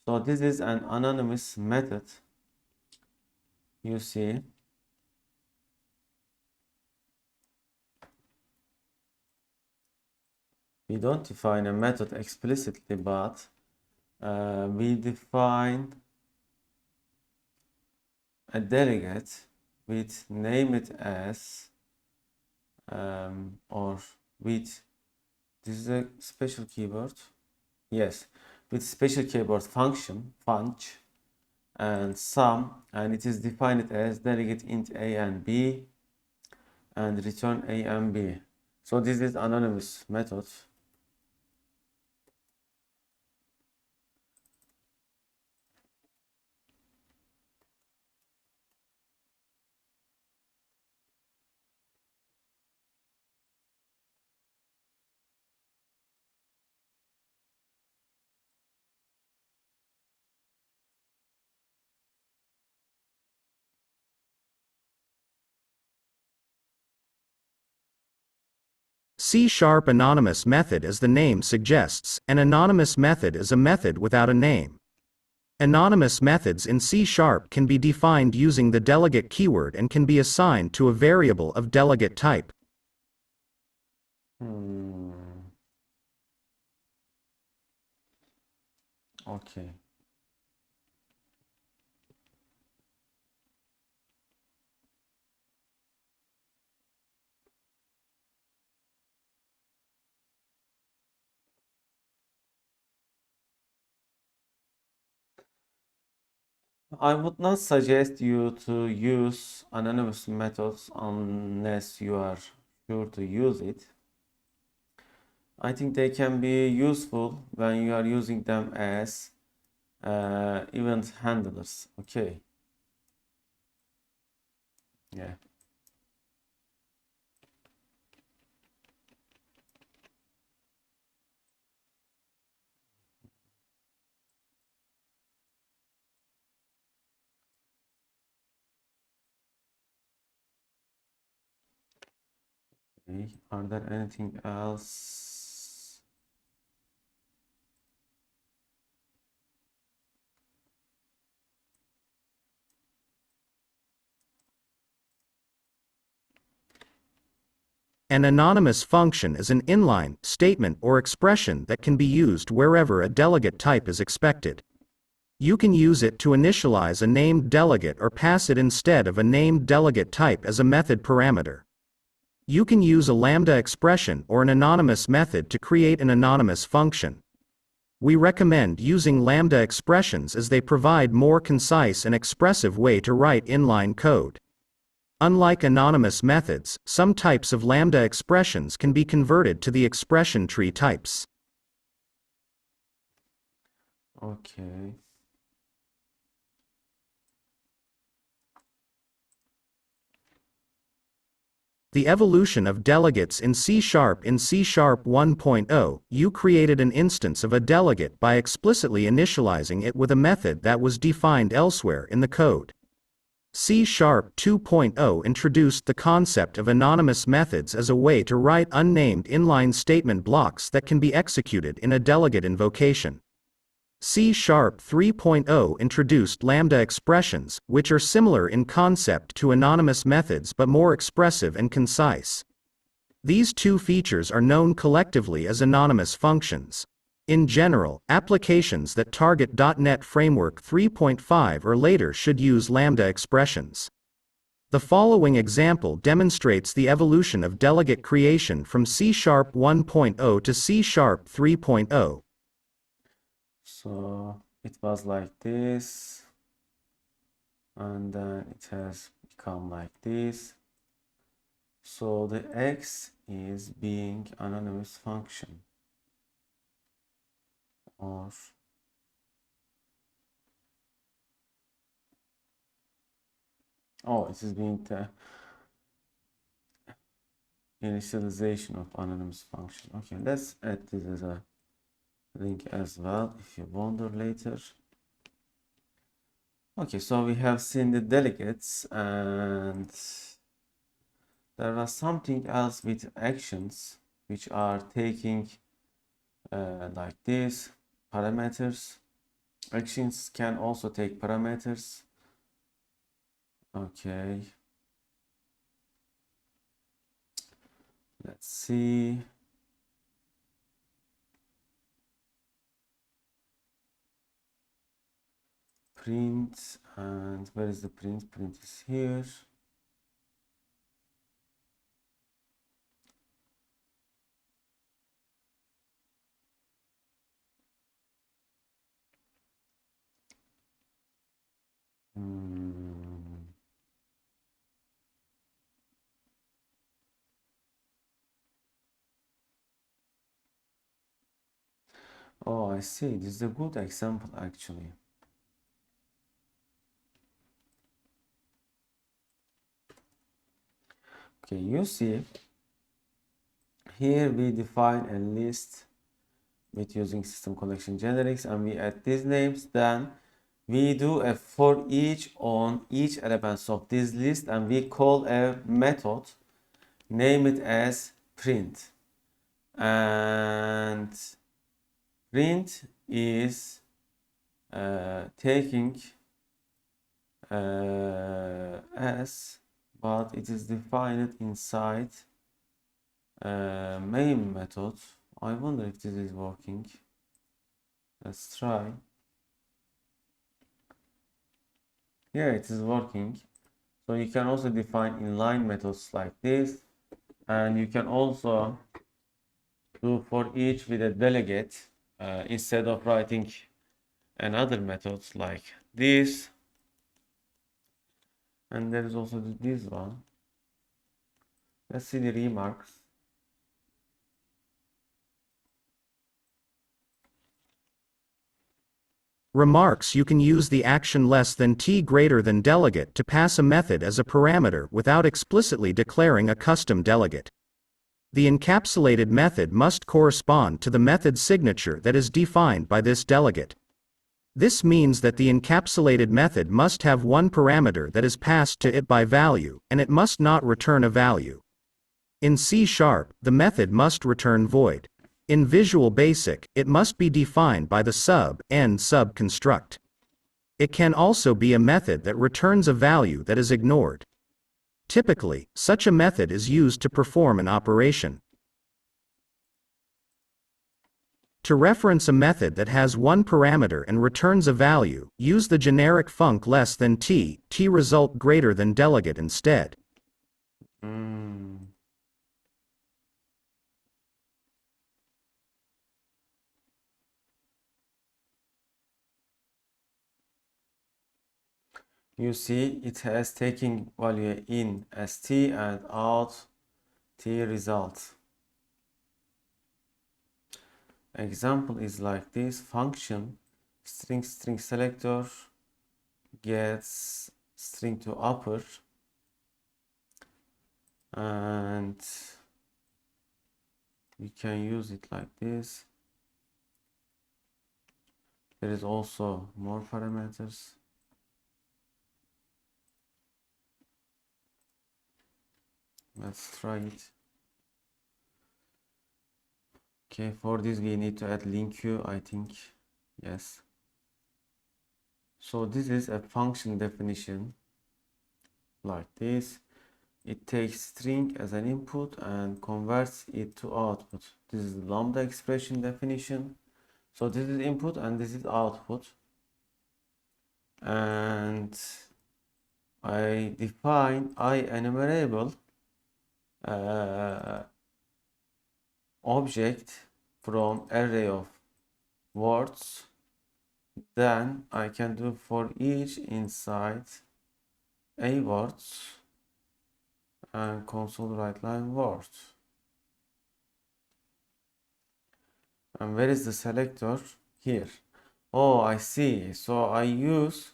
So this is an anonymous method. You see, we don't define a method explicitly, but we define a delegate with name it as or with this is a special keyword. Yes, with special keyword function func and sum, and it is defined as delegate int a and b and return a and b. So this is anonymous method. C# anonymous method, as the name suggests, an anonymous method is a method without a name. Anonymous methods in C# can be defined using the delegate keyword and can be assigned to a variable of delegate type. Okay. I would not suggest you to use anonymous methods unless you are sure to use it. I think they can be useful when you are using them as event handlers. Okay. Yeah. Okay. Are there anything else? An anonymous function is an inline statement or expression that can be used wherever a delegate type is expected. You can use it to initialize a named delegate or pass it instead of a named delegate type as a method parameter. You can use a lambda expression or an anonymous method to create an anonymous function. We recommend using lambda expressions as they provide more concise and expressive way to write inline code. Unlike anonymous methods, some types of lambda expressions can be converted to the expression tree types. Okay. The evolution of delegates in C#. In C# 1.0, you created an instance of a delegate by explicitly initializing it with a method that was defined elsewhere in the code. C# 2.0 introduced the concept of anonymous methods as a way to write unnamed inline statement blocks that can be executed in a delegate invocation. C# 3.0 introduced lambda expressions, which are similar in concept to anonymous methods but more expressive and concise. These two features are known collectively as anonymous functions. In general, applications that target .NET Framework 3.5 or later should use lambda expressions. The following example demonstrates the evolution of delegate creation from C# 1.0 to C# 3.0. So it was like this, and then it has become like this. So the X is being anonymous function, or Oh, it is being the initialization of anonymous function. Okay, let's add this as a link as well if you wonder later. Okay, so we have seen the delegates, and there was something else with actions which are taking like this parameters. Actions can also take parameters. Okay, let's see. Print, and where is the print? Print is here. Oh, I see. This is a good example actually. Okay, you see, here we define a list with using system collection generics, and we add these names. Then we do a for each on each elements of this list, and we call a method, name it as print, and print is taking as, but it is defined inside main method. I wonder if this is working. Let's try. Yeah, it is working. So you can also define inline methods like this, and you can also do for each with a delegate instead of writing another method like this. And there is also this one. Let's see the remarks. Remarks: you can use the action less than t greater than delegate to pass a method as a parameter without explicitly declaring a custom delegate. The encapsulated method must correspond to the method signature that is defined by this delegate. This means that the encapsulated method must have one parameter that is passed to it by value, and it must not return a value. In C#, the method must return void. In Visual Basic, it must be defined by the end sub construct. It can also be a method that returns a value that is ignored. Typically, such a method is used to perform an operation. To reference a method that has one parameter and returns a value, use the generic func less than t result greater than delegate instead. You see, it has taken value in as t and out t result. Example is like this: function string selector gets string to upper, and we can use it like this. There is also more parameters. Let's try it. Okay, for this we need to add link queue, I think. Yes. So this is a function definition like this. It takes string as an input and converts it to output. This is the lambda expression definition. So this is input and this is output. And I define IEnumerable object from array of words. Then I can do for each inside a words and console write line words. And where is the selector? Here. Oh, I see. So I use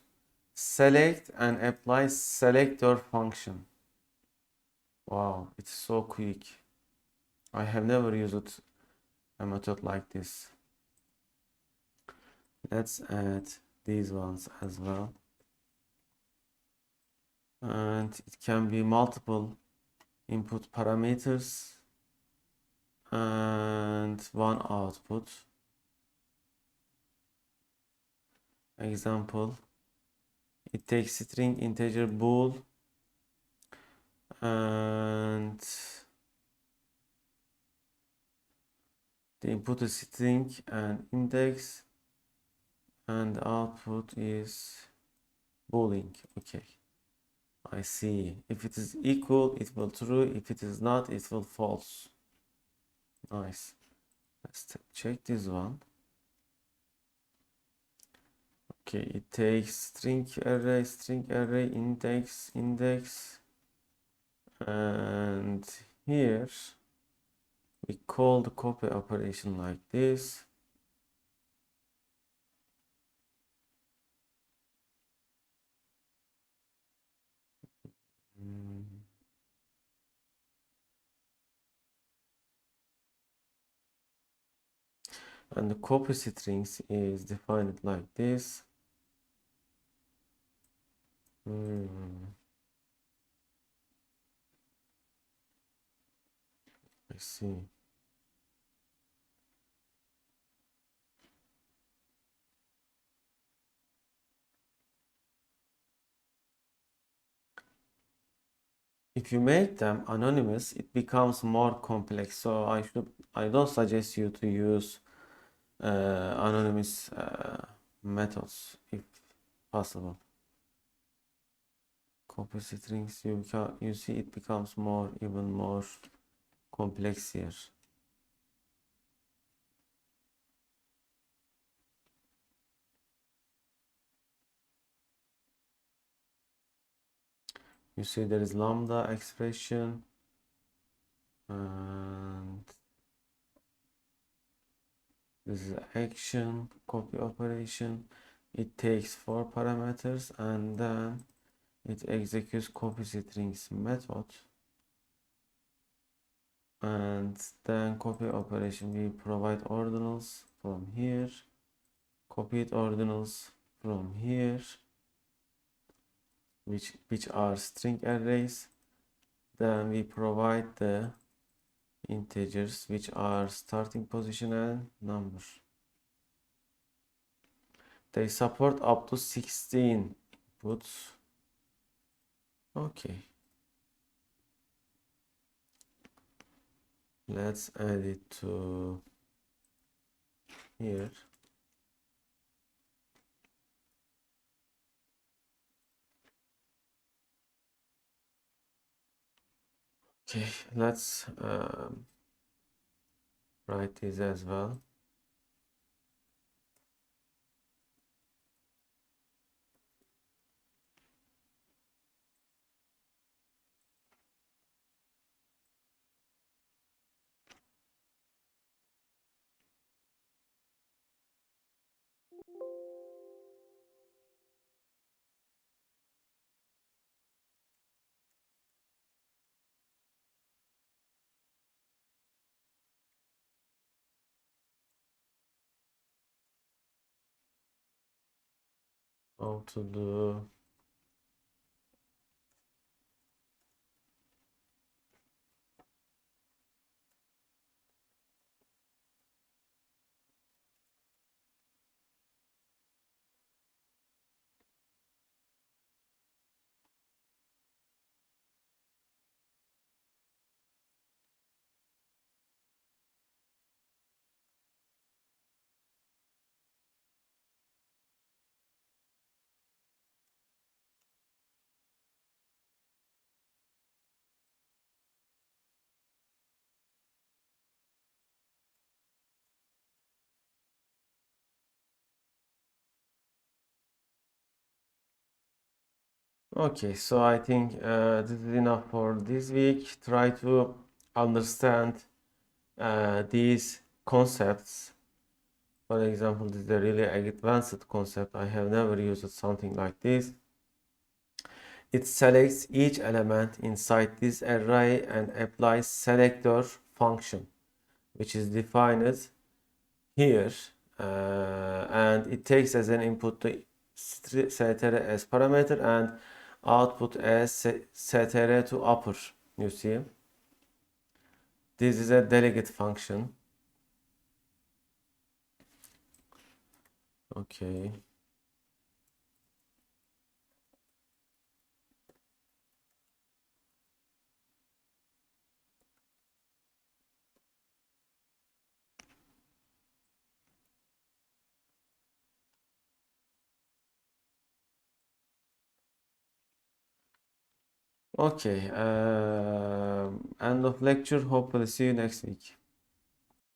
select and apply selector function. Wow, it's so quick. I have never used a method like this. Let's add these ones as well. And it can be multiple input parameters and one output. Example, it takes string, integer, bool, and the input is string and index, and the output is boolean. Okay, I see. If it is equal, it will true. If it is not, it will false. Nice. Let's check this one. Okay, it takes string array, index, and here we call the copy operation like this. And the copy strings is defined like this. I see. If you make them anonymous, it becomes more complex. So I don't suggest you to use anonymous methods if possible. Copy strings, you see it becomes even more complex here. You see there is lambda expression and this is action copy operation. It takes 4 parameters and then it executes copy strings method, and then copy operation we provide ordinals from here, copied ordinals from here, which are string arrays. Then we provide the integers which are starting position and number. They support up to 16 inputs. Okay. Let's add it to here. Okay, let's write this as well. How to do Okay, so I think this is enough for this week. Try to understand these concepts. For example, this is a really advanced concept. I have never used something like this. It selects each element inside this array and applies selector function, which is defined here, and it takes as an input the ctr as parameter and output as ctr to upper. You see, this is a delegate function. Okay. Okay, end of lecture. Hopefully see you next week.